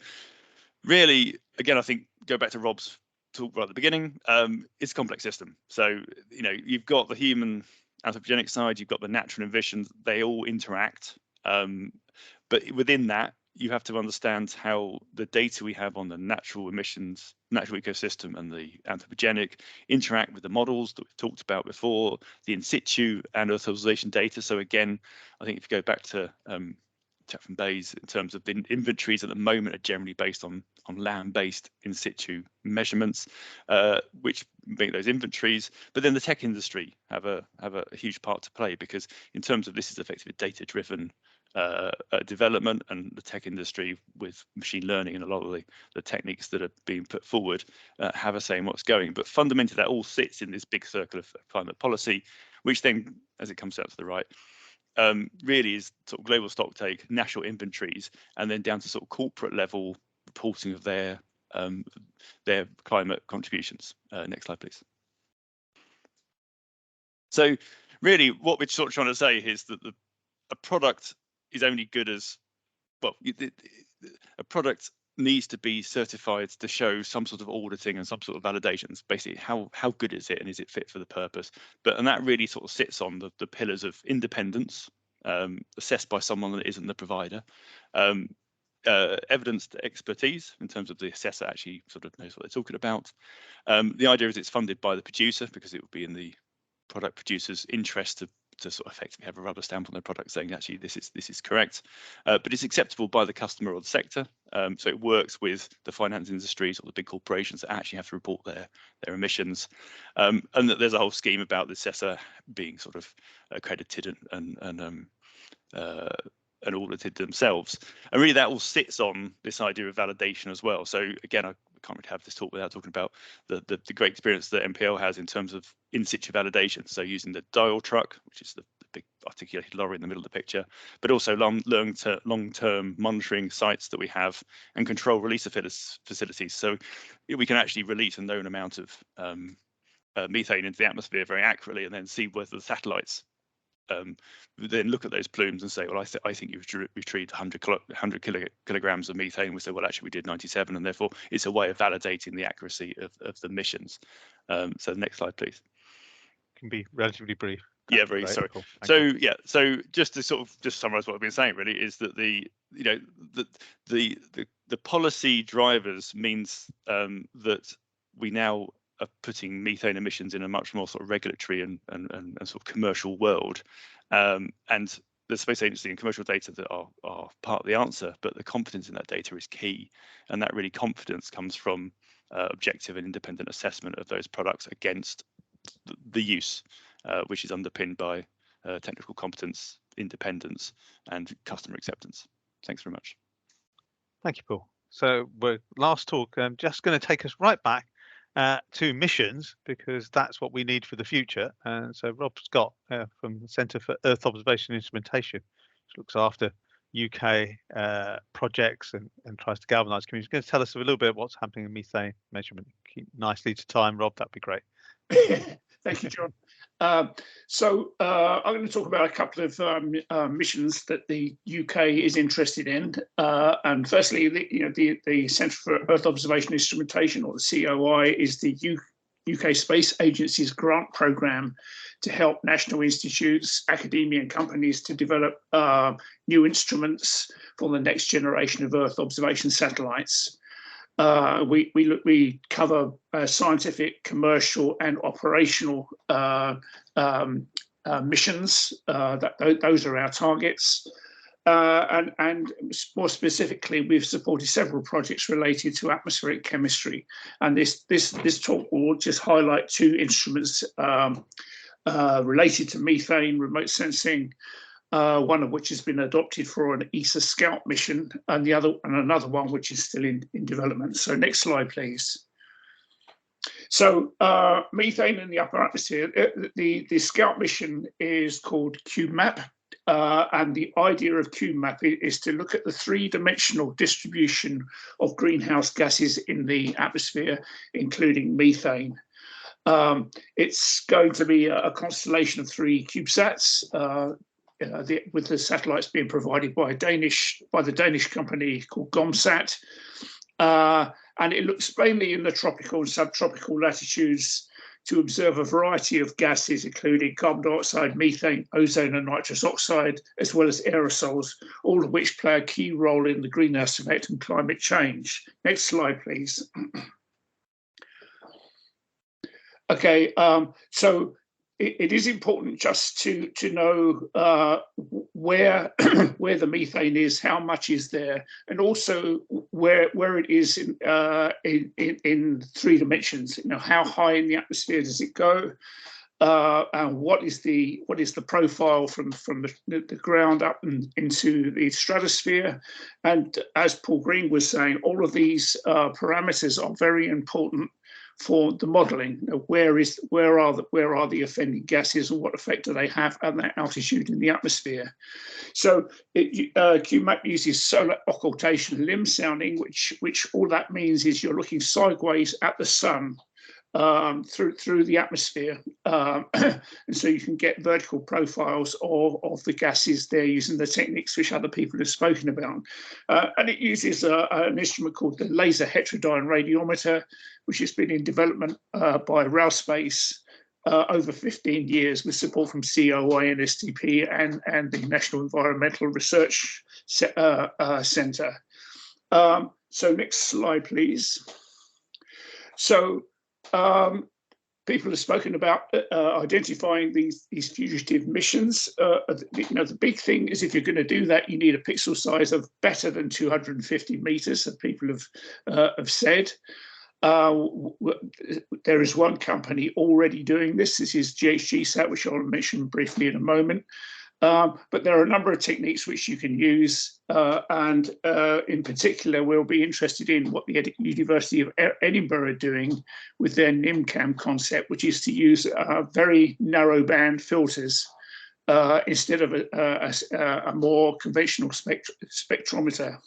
really, again, I think go back to Rob's talk right at the beginning, it's a complex system. So you've got the human anthropogenic side, you've got the natural emissions, they all interact, but within that you have to understand how the data we have on the natural emissions, natural ecosystem, and the anthropogenic interact with the models that we've talked about before, the in situ and Earth observation data. So again, I think if you go back to from Bayes, in terms of the inventories at the moment are generally based on land-based in situ measurements, which make those inventories. But then the tech industry have a huge part to play, because in terms of this is effectively data-driven development, and the tech industry with machine learning and a lot of the techniques that are being put forward have a say in what's going. But fundamentally, that all sits in this big circle of climate policy, which then, as it comes out to the right, really is sort of global stocktake, national inventories, and then down to sort of corporate level reporting of their climate contributions. Next slide, please. So really what we're sort of trying to say is that a product is only good as, well, a product needs to be certified to show some sort of auditing and some sort of validations. Basically, how good is it and is it fit for the purpose? And that really sort of sits on the pillars of independence, assessed by someone that isn't the provider, evidenced expertise in terms of the assessor actually sort of knows what they're talking about. The idea is it's funded by the producer, because it would be in the product producer's interest to sort of effectively have a rubber stamp on their product saying actually this is correct, but it's acceptable by the customer or the sector. So it works with the finance industries or the big corporations that actually have to report their emissions, and that there's a whole scheme about the assessor being sort of accredited and audited themselves. And really that all sits on this idea of validation as well. So again, I can't really have this talk without talking about the great experience that MPL has in terms of in situ validation. So using the dial truck, which is the big articulated lorry in the middle of the picture, but also long-term monitoring sites that we have, and control release facilities. So we can actually release a known amount of methane into the atmosphere very accurately, and then see whether the satellites then look at those plumes and say, well, I think you've retrieved 100 kilograms of methane. We say, well, actually we did 97, and therefore it's a way of validating the accuracy of the missions. So the next slide, please. Can be relatively brief. Yeah, very sorry. Cool. So just to sort of summarize what I've been saying, really, is that the policy drivers means that we now are putting methane emissions in a much more sort of regulatory and sort of commercial world, and the Space Agency and commercial data that are part of the answer, but the confidence in that data is key, and that really confidence comes from objective and independent assessment of those products against the use, which is underpinned by technical competence, independence, and customer acceptance. Thanks very much. Thank you, Paul. So last talk, I'm just going to take us right back to missions, because that's what we need for the future. And so Rob Scott from the Centre for Earth Observation Instrumentation, which looks after UK projects and tries to galvanise communities, is going to tell us a little bit what's happening in methane measurement. Keep nicely to time, Rob, that'd be great. Thank you, John. I'm going to talk about a couple of missions that the UK is interested in. And firstly, the Centre for Earth Observation Instrumentation, or the COI, is the UK Space Agency's grant programme to help national institutes, academia and companies to develop new instruments for the next generation of Earth observation satellites. We cover scientific, commercial, and operational missions. Those are our targets. And more specifically, we've supported several projects related to atmospheric chemistry. And this talk will just highlight two instruments related to methane, remote sensing, one of which has been adopted for an ESA Scout mission, and another one which is still in development. So next slide, please. So methane in the upper atmosphere, the Scout mission is called QMAP, and the idea of QMAP is to look at the three-dimensional distribution of greenhouse gases in the atmosphere, including methane. It's going to be a constellation of 3 CubeSats, with the satellites being provided by the Danish company called GOMSAT, and it looks mainly in the tropical and subtropical latitudes to observe a variety of gases, including carbon dioxide, methane, ozone, and nitrous oxide, as well as aerosols, all of which play a key role in the greenhouse effect and climate change. Next slide, please. Okay, so it is important just to know where the methane is, how much is there, and also where it is in 3 dimensions. How high in the atmosphere does it go, and what is the profile from the ground up and into the stratosphere. And as Paul Green was saying, all of these parameters are very important for the modelling. Where are the offending gases, and what effect do they have at that altitude in the atmosphere? So QMAP uses solar occultation limb sounding, which all that means is you're looking sideways at the sun through the atmosphere, and so you can get vertical profiles of the gases there using the techniques which other people have spoken about. And it uses an instrument called the laser heterodyne radiometer, which has been in development by RAL Space over 15 years with support from COI and STP and the National Environmental Research Centre. So next slide, please. So people have spoken about identifying these fugitive missions. The big thing is, if you're going to do that, you need a pixel size of better than 250 meters, that people have said. There is one company already doing this. This is GHGSat, which I'll mention briefly in a moment. But there are a number of techniques which you can use, and in particular, we'll be interested in what the University of Edinburgh are doing with their NIMCAM concept, which is to use very narrow band filters instead of a more conventional spectrometer.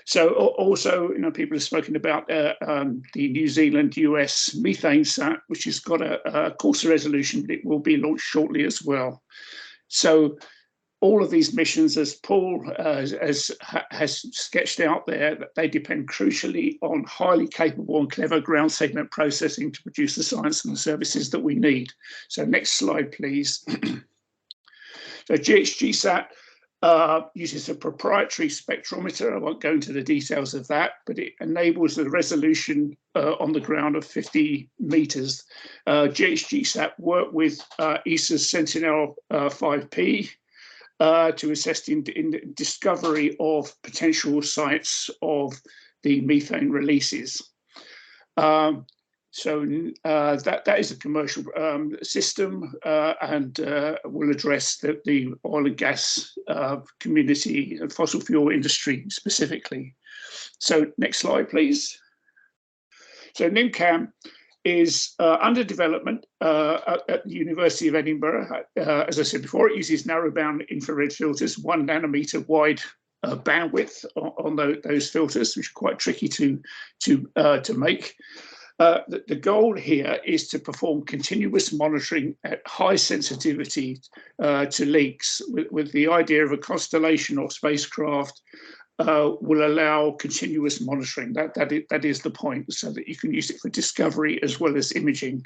So also, people have spoken about the New Zealand US methane sat, which has got a coarser resolution, but it will be launched shortly as well. So all of these missions, as Paul has sketched out there, they depend crucially on highly capable and clever ground segment processing to produce the science and the services that we need. So next slide, please. So GHGSat uses a proprietary spectrometer. I won't go into the details of that, but it enables the resolution on the ground of 50 meters. GHGSat work with ESA's Sentinel 5P to assist in discovery of potential sites of the methane releases. So that is a commercial system and will address the oil and gas community and fossil fuel industry specifically. So next slide, please. So NIMCAM is under development at the University of Edinburgh. As I said before, it uses narrowband infrared filters, 1 nanometer wide bandwidth on those filters, which are quite tricky to make. The goal here is to perform continuous monitoring at high sensitivity to leaks, with the idea of a constellation or spacecraft will allow continuous monitoring. That is the point, so that you can use it for discovery as well as imaging.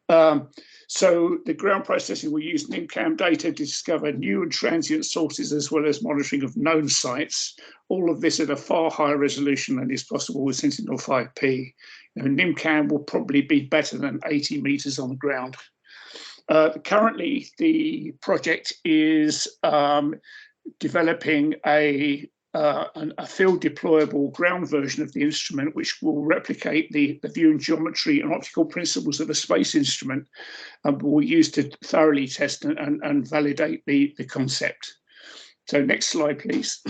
So the ground processing will use NIMCAM data to discover new and transient sources as well as monitoring of known sites. All of this at a far higher resolution than is possible with Sentinel 5P. NIMCAM will probably be better than 80 meters on the ground. Currently, the project is developing a field deployable ground version of the instrument, which will replicate the viewing geometry and optical principles of a space instrument, and will use to thoroughly test and validate the concept. So next slide, please.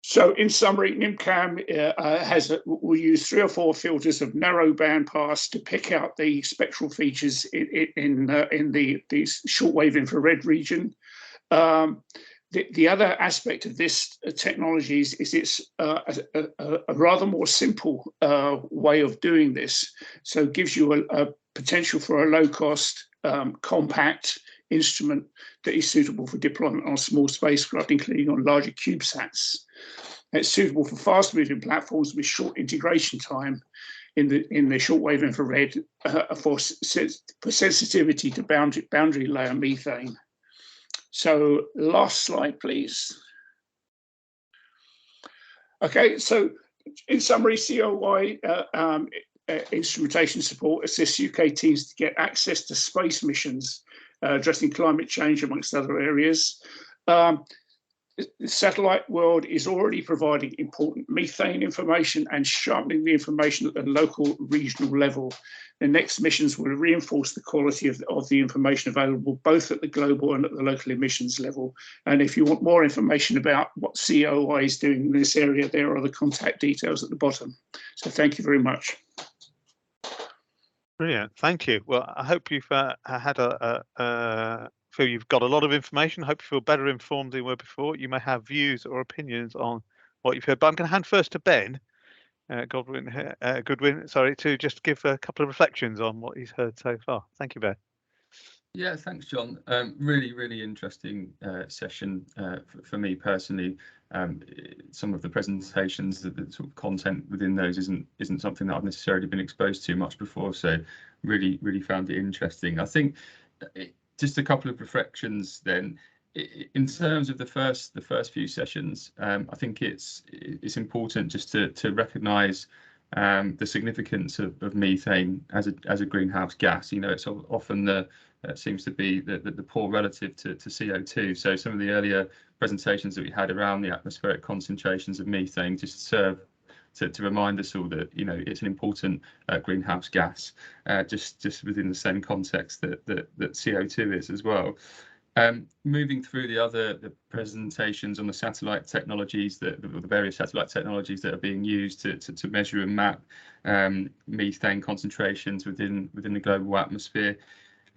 So in summary, NIMCAM will use 3 or 4 filters of narrow band pass to pick out the spectral features in the shortwave infrared region. The other aspect of this technology is it's a rather more simple way of doing this. So it gives you a potential for a low-cost, compact instrument that is suitable for deployment on small spacecraft, including on larger CubeSats. It's suitable for fast-moving platforms with short integration time in the shortwave infrared for sensitivity to boundary layer methane. So last slide, please. Okay, so in summary, COI instrumentation support assists UK teams to get access to space missions addressing climate change, amongst other areas. The satellite world is already providing important methane information and sharpening the information at the local regional level. The next missions will reinforce the quality of the information available both at the global and at the local emissions level. And if you want more information about what COI is doing in this area, there are the contact details at the bottom. So thank you very much. Brilliant, thank you. Well, I hope you've feel you've got a lot of information. I hope you feel better informed than you were before. You may have views or opinions on what you've heard, but I'm going to hand first to Ben Goodwin, to just give a couple of reflections on what he's heard so far. Thank you, Ben. Yeah, thanks, John. Really interesting session for me personally. Some of the presentations, the sort of content within those isn't something that I've necessarily been exposed to much before, so really found it interesting. I think just a couple of reflections then. In terms of the first few sessions, I think it's important just to recognise the significance of methane as a greenhouse gas. It's often seems to be the poor relative to CO2. So some of the earlier presentations that we had around the atmospheric concentrations of methane just serve to remind us all that it's an important greenhouse gas, just within the same context that CO2 is as well. Moving through the presentations on the satellite technologies, the various satellite technologies that are being used to measure and map methane concentrations within the global atmosphere.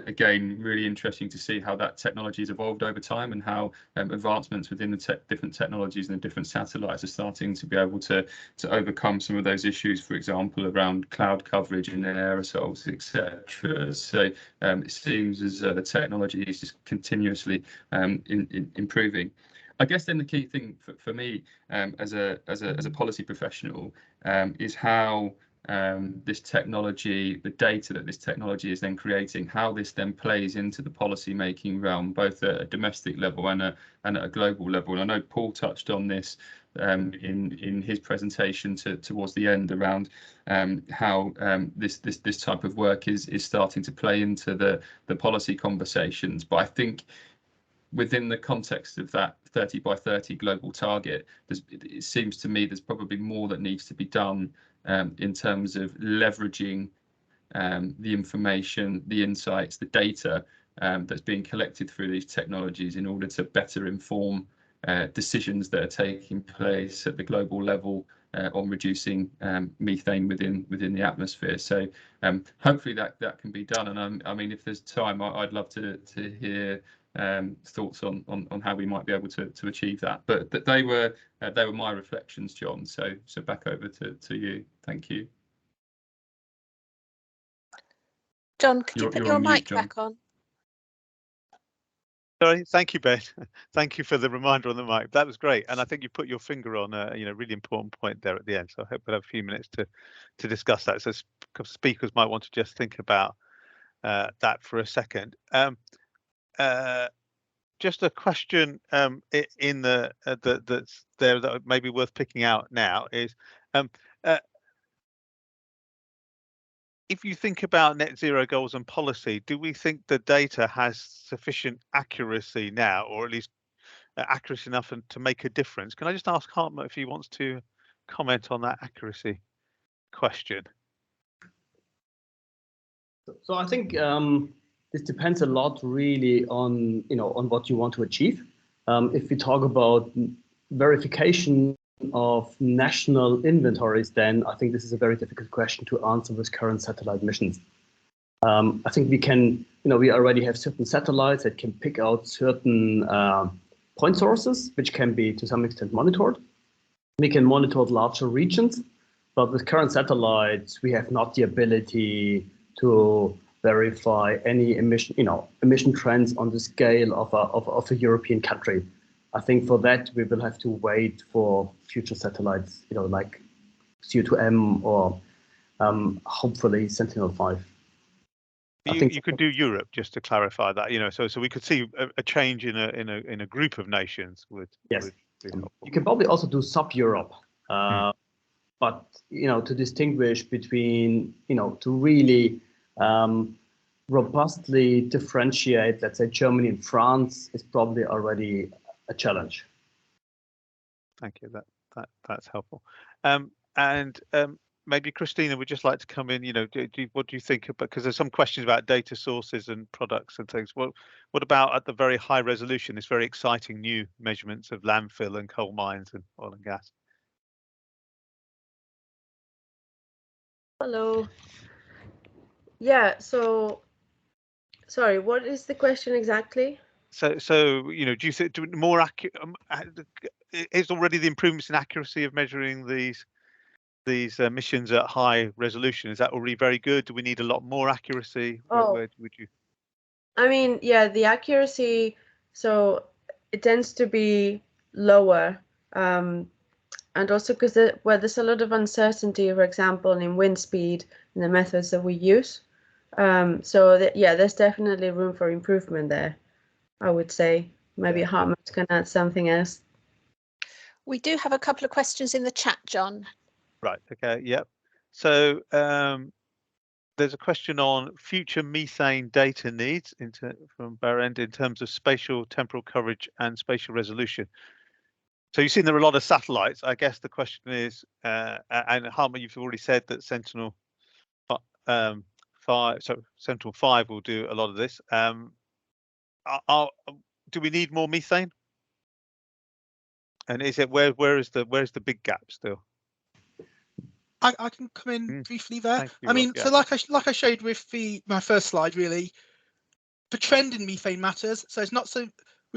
again, really interesting to see how that technology has evolved over time and how advancements within the different technologies and the different satellites are starting to be able to overcome some of those issues, for example, around cloud coverage and aerosols, etc. So it seems as the technology is just continuously improving. I guess then the key thing for me as a policy professional is how this technology, the data that this technology is then creating, how this then plays into the policy making realm, both at a domestic level and at a global level. And I know Paul touched on this in his presentation towards the end around how this type of work is starting to play into the policy conversations. But I think within the context of that 30 by 30 global target, it seems to me there's probably more that needs to be done in terms of leveraging the information, the insights, the data that's being collected through these technologies in order to better inform decisions that are taking place at the global level on reducing methane within the atmosphere. So hopefully that can be done. And I mean, if there's time, I'd love to hear thoughts on how we might be able to achieve that. But they were my reflections, John. So back over to you. Thank you. John, could you put your mic back on? Sorry, thank you, Ben. Thank you for the reminder on the mic. That was great, and I think you put your finger on a really important point there at the end. So I hope we'll have a few minutes to discuss that. So speakers might want to just think about that for a second. Just a question in that's there that may be worth picking out now is if you think about net zero goals and policy, do we think the data has sufficient accuracy now, or at least accuracy enough to make a difference? Can I just ask Hartmut if he wants to comment on that accuracy question? So I think this depends a lot really on what you want to achieve. If we talk about verification of national inventories, then I think this is a very difficult question to answer with current satellite missions. I think we can, we already have certain satellites that can pick out certain point sources, which can be to some extent monitored. We can monitor larger regions, but with current satellites, we have not the ability to verify any emission trends on the scale of a European country. I think for that we will have to wait for future satellites, like CO2M or hopefully Sentinel-5. You could do Europe, just to clarify that. So we could see a change in a group of nations. Yes, you can probably also do sub-Europe, but to distinguish between to really robustly differentiate, let's say, Germany and France is probably already a challenge. Thank you. That's helpful. And maybe Christina would just like to come in. What do you think about? Because there's some questions about data sources and products and things. What about at the very high resolution? This very exciting new measurements of landfill and coal mines and oil and gas. Hello. Yeah. So, sorry. What is the question exactly? So do you think more accurate? Is already the improvements in accuracy of measuring these emissions at high resolution? Is that already very good? Do we need a lot more accuracy? Where would you? I mean, yeah, the accuracy. So it tends to be lower, and also because there's a lot of uncertainty, for example, in wind speed and the methods that we use. There's definitely room for improvement there. I would say maybe Hartmut can add something else. We do have a couple of questions in the chat, John. Right. Okay. Yep. So there's a question on future methane data needs from Barend in terms of spatial temporal coverage and spatial resolution. So you've seen there are a lot of satellites. I guess the question is, and Hartmut, you've already said that Sentinel 5 will do a lot of this. Do we need more methane? And is it where's the big gap still? I can come in briefly there. You, I mean, Rob, so like I showed with my first slide, really, the trend in methane matters. So it's not so,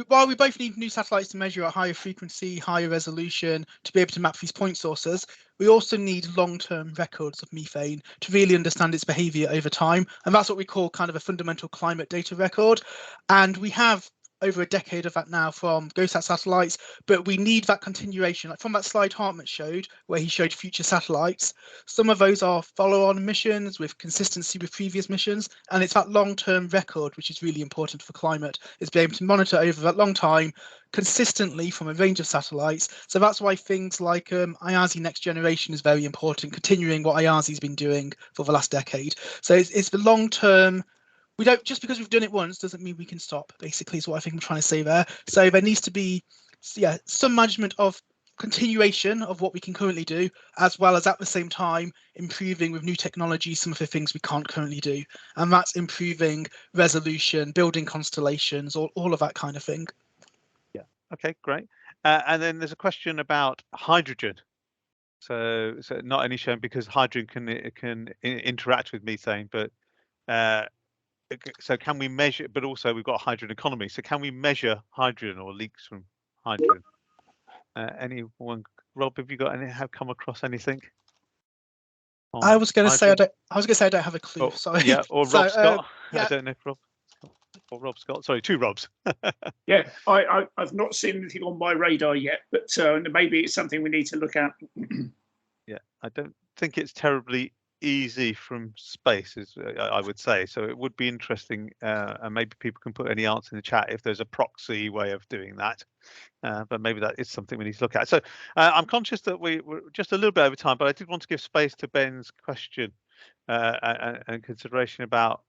while we both need new satellites to measure at higher frequency, higher resolution, to be able to map these point sources, we also need long-term records of methane to really understand its behavior over time. And that's what we call kind of a fundamental climate data record. And we have over a decade of that now from GOSAT satellites, but we need that continuation. Like from that slide Hartmut showed, where he showed future satellites, some of those are follow-on missions with consistency with previous missions, and it's that long-term record which is really important for climate, is being able to monitor over that long time consistently from a range of satellites. So that's why things like IASI Next Generation is very important, continuing what IASI's been doing for the last decade. So it's the long-term. We don't, just because we've done it once doesn't mean we can stop, basically, is what I think I'm trying to say there. So there needs to be, yeah, some management of continuation of what we can currently do, as well as at the same time improving with new technology some of the things we can't currently do. And that's improving resolution, building constellations, all of that kind of thing. Yeah, okay, great. And then there's a question about hydrogen. So not only shown because hydrogen can interact with methane, but so can we measure, but also we've got a hydrogen economy. So can we measure hydrogen or leaks from hydrogen? Anyone, Rob, have you got any, have come across anything? I was going to say I don't have a clue. Sorry. Yeah, or Rob Scott. Yeah. I don't know if Rob or Rob Scott. Sorry, two Robs. Yeah, I've not seen anything on my radar yet, but maybe it's something we need to look at. Yeah, I don't think it's terribly easy from space, I would say. So it would be interesting, and maybe people can put any answer in the chat if there's a proxy way of doing that. But maybe that is something we need to look at. So I'm conscious that we're just a little bit over time, but I did want to give space to Ben's question and consideration about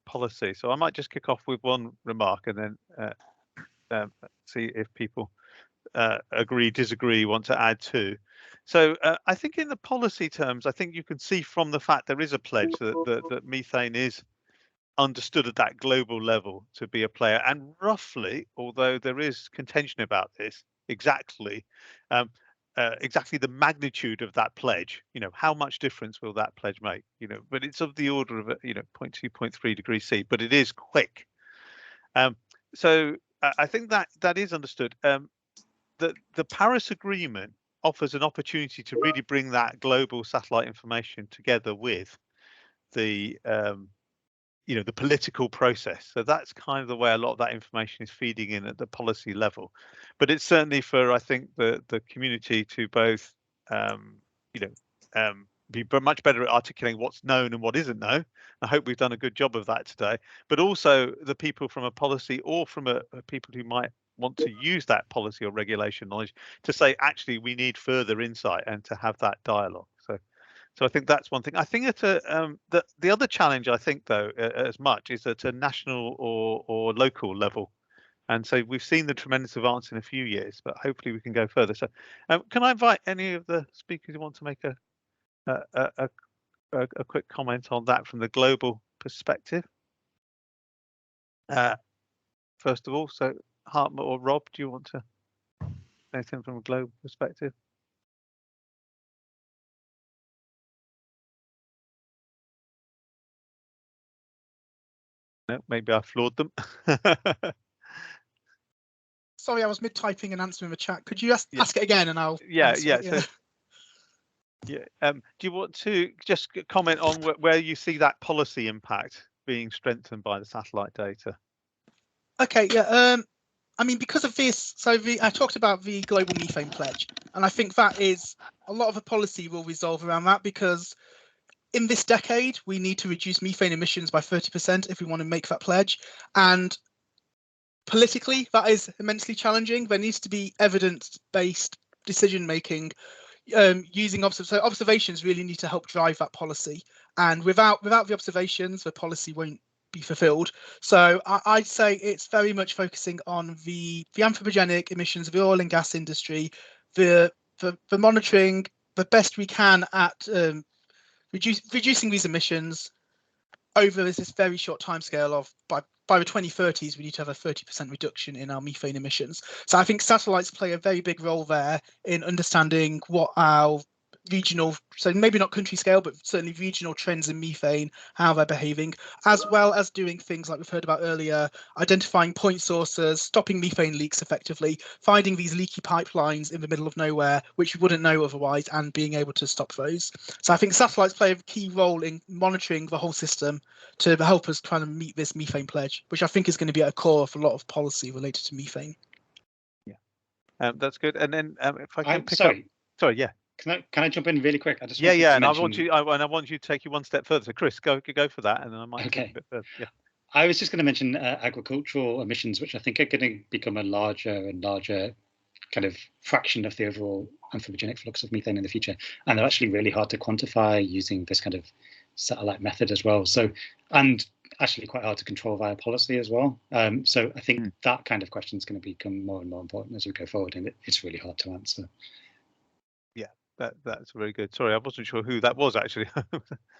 policy. So I might just kick off with one remark and then see if people agree, disagree, want to add to. So I think in the policy terms, I think you can see from the fact there is a pledge that methane is understood at that global level to be a player, and roughly, although there is contention about this, exactly the magnitude of that pledge, how much difference will that pledge make, but it's of the order of 0.2, 0.3 degrees C, but it is quick. So I think that is understood. The Paris Agreement offers an opportunity to really bring that global satellite information together with the the political process. So that's kind of the way a lot of that information is feeding in at the policy level. But it's certainly for, I think, the community to both be much better at articulating what's known and what isn't known. I hope we've done a good job of that today. But also the people from a policy or from people who might want to use that policy or regulation knowledge to say, actually, we need further insight and to have that dialogue. So I think that's one thing. I think at the other challenge, I think, though, as much is at a national or local level. And so we've seen the tremendous advance in a few years, but hopefully we can go further. So can I invite any of the speakers who want to make a quick comment on that from the global perspective? First of all, so Hartmut or Rob, do you want to say anything from a global perspective? No, maybe I floored them. Sorry, I was mid-typing and answering the chat. Could you ask it again and I'll answer it? So, do you want to just comment on where you see that policy impact being strengthened by the satellite data? Okay, yeah. I mean, because of this, so I talked about the Global Methane Pledge, and I think that is a lot of the policy will resolve around that, because in this decade, we need to reduce methane emissions by 30% if we want to make that pledge. And politically, that is immensely challenging. There needs to be evidence-based decision-making using observations really need to help drive that policy. And without the observations, the policy won't be fulfilled. So I'd say it's very much focusing on the anthropogenic emissions of the oil and gas industry, the monitoring the best we can at reducing these emissions over this very short timescale of by the 2030s, we need to have a 30% reduction in our methane emissions. So I think satellites play a very big role there in understanding what our regional, so maybe not country scale, but certainly regional trends in methane, how they're behaving, as well as doing things like we've heard about earlier, identifying point sources, stopping methane leaks effectively, finding these leaky pipelines in the middle of nowhere, which you wouldn't know otherwise, and being able to stop those. So I think satellites play a key role in monitoring the whole system to help us try to meet this methane pledge, which I think is going to be at a core of a lot of policy related to methane. Yeah, that's good. And then if I can pick sorry. up, sorry, yeah. Can I jump in really quick? I just and mention... I want you to take you one step further. So Chris, go for that, and then I might take a bit further. Yeah. I was just going to mention agricultural emissions, which I think are going to become a larger and larger kind of fraction of the overall anthropogenic flux of methane in the future, and they're actually really hard to quantify using this kind of satellite method as well. So, and actually quite hard to control via policy as well. So I think that kind of question is going to become more and more important as we go forward, and it's really hard to answer. Yeah, that's very good. Sorry, I wasn't sure who that was actually.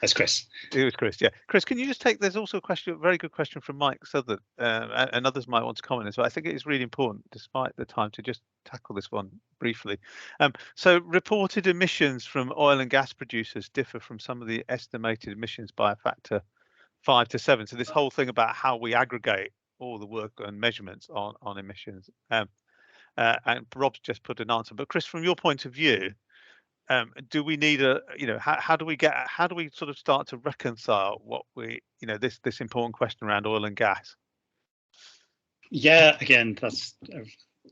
That's Chris. It was Chris. Yeah, Chris, can you just take? There's also a question, a very good question from Mike Southern, and others might want to comment as well. I think it is really important, despite the time, to just tackle this one briefly. So reported emissions from oil and gas producers differ from some of the estimated emissions by a factor 5 to 7. So this whole thing about how we aggregate all the work and measurements on emissions. And Rob's just put an answer. But Chris, from your point of view, do we need how do we sort of start to reconcile what this important question around oil and gas? Yeah, again, that's a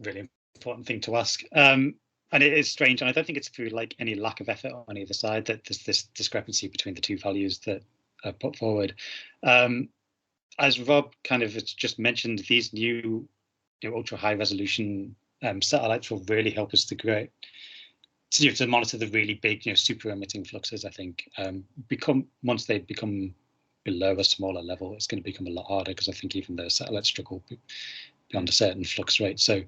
really important thing to ask. And it is strange, and I don't think it's through like any lack of effort on either side that there's this discrepancy between the two values that are put forward. As Rob kind of just mentioned, these new ultra high resolution satellites will really help us to monitor the really big super emitting fluxes. I think once they become below a smaller level, it's going to become a lot harder, because I think even the satellites struggle beyond a certain flux rate. So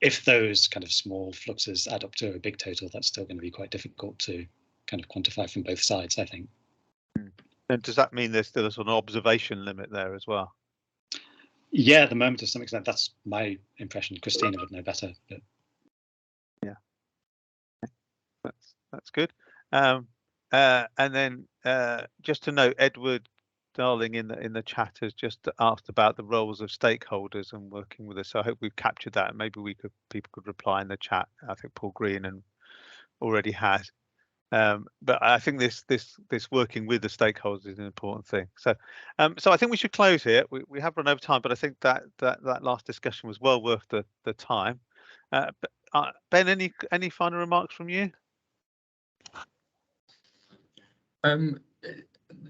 if those kind of small fluxes add up to a big total, that's still going to be quite difficult to kind of quantify from both sides, I think. And does that mean there's still a sort of observation limit there as well? Yeah, at the moment, to some extent, that's my impression. Christina would know better. But... yeah, that's good. And then just to note, Edward Darling in the chat has just asked about the roles of stakeholders and working with us. So I hope we've captured that. Maybe people could reply in the chat. I think Paul Green already has. But I think this working with the stakeholders is an important thing. So I think we should close here. We have run over time, but I think that last discussion was well worth the time. Ben, any final remarks from you?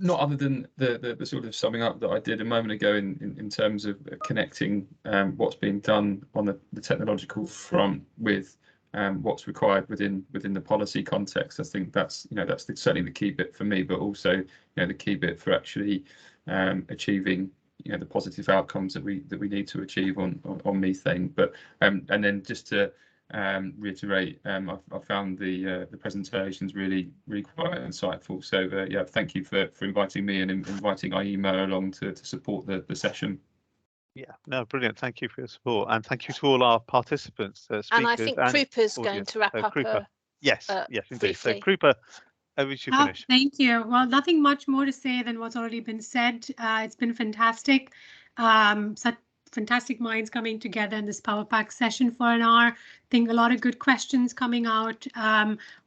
Not other than the sort of summing up that I did a moment ago in terms of connecting what's being done on the technological front with what's required within the policy context. I think that's certainly the key bit for me, but also the key bit for actually achieving the positive outcomes that we need to achieve on methane. But and then just to reiterate, I found the presentations really quite insightful. So yeah, thank you for inviting me and inviting IEMA along to support the session. Yeah, no, brilliant. Thank you for your support, and thank you to all our participants, speakers, and I think Krupa's going to wrap up. Krupa. Yes, indeed. Briefly. So Krupa, over to you finish. Thank you. Well, nothing much more to say than what's already been said. It's been fantastic. Such fantastic minds coming together in this Power Pack session for an hour. I think a lot of good questions coming out.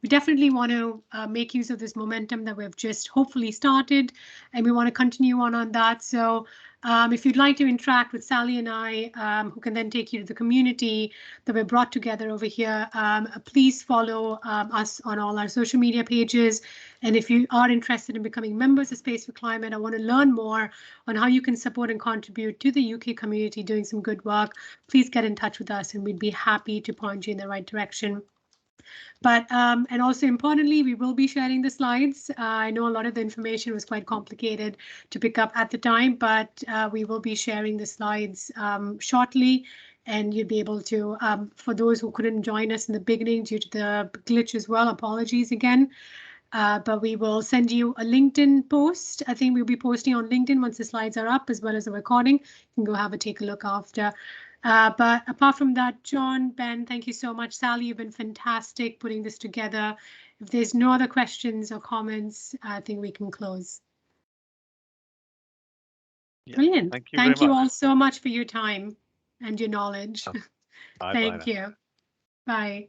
We definitely want to make use of this momentum that we've just hopefully started, and we want to continue on that. So if you'd like to interact with Sally and I, who can then take you to the community that we've brought together over here, please follow us on all our social media pages. And if you are interested in becoming members of Space for Climate, I want to learn more on how you can support and contribute to the UK community doing some good work, please get in touch with us and we'd be happy to point you in the right direction. But and also importantly, we will be sharing the slides. I know a lot of the information was quite complicated to pick up at the time, but we will be sharing the slides shortly, and you'll be able to, for those who couldn't join us in the beginning due to the glitch as well, apologies again. But we will send you a LinkedIn post. I think we'll be posting on LinkedIn once the slides are up, as well as the recording. You can go take a look after. But apart from that, John, Ben, thank you so much. Sally, you've been fantastic putting this together. if there's no other questions or comments, I think we can close. Yeah, Brilliant. Thank you all so much for your time and your knowledge. Bye. Thank you. Bye.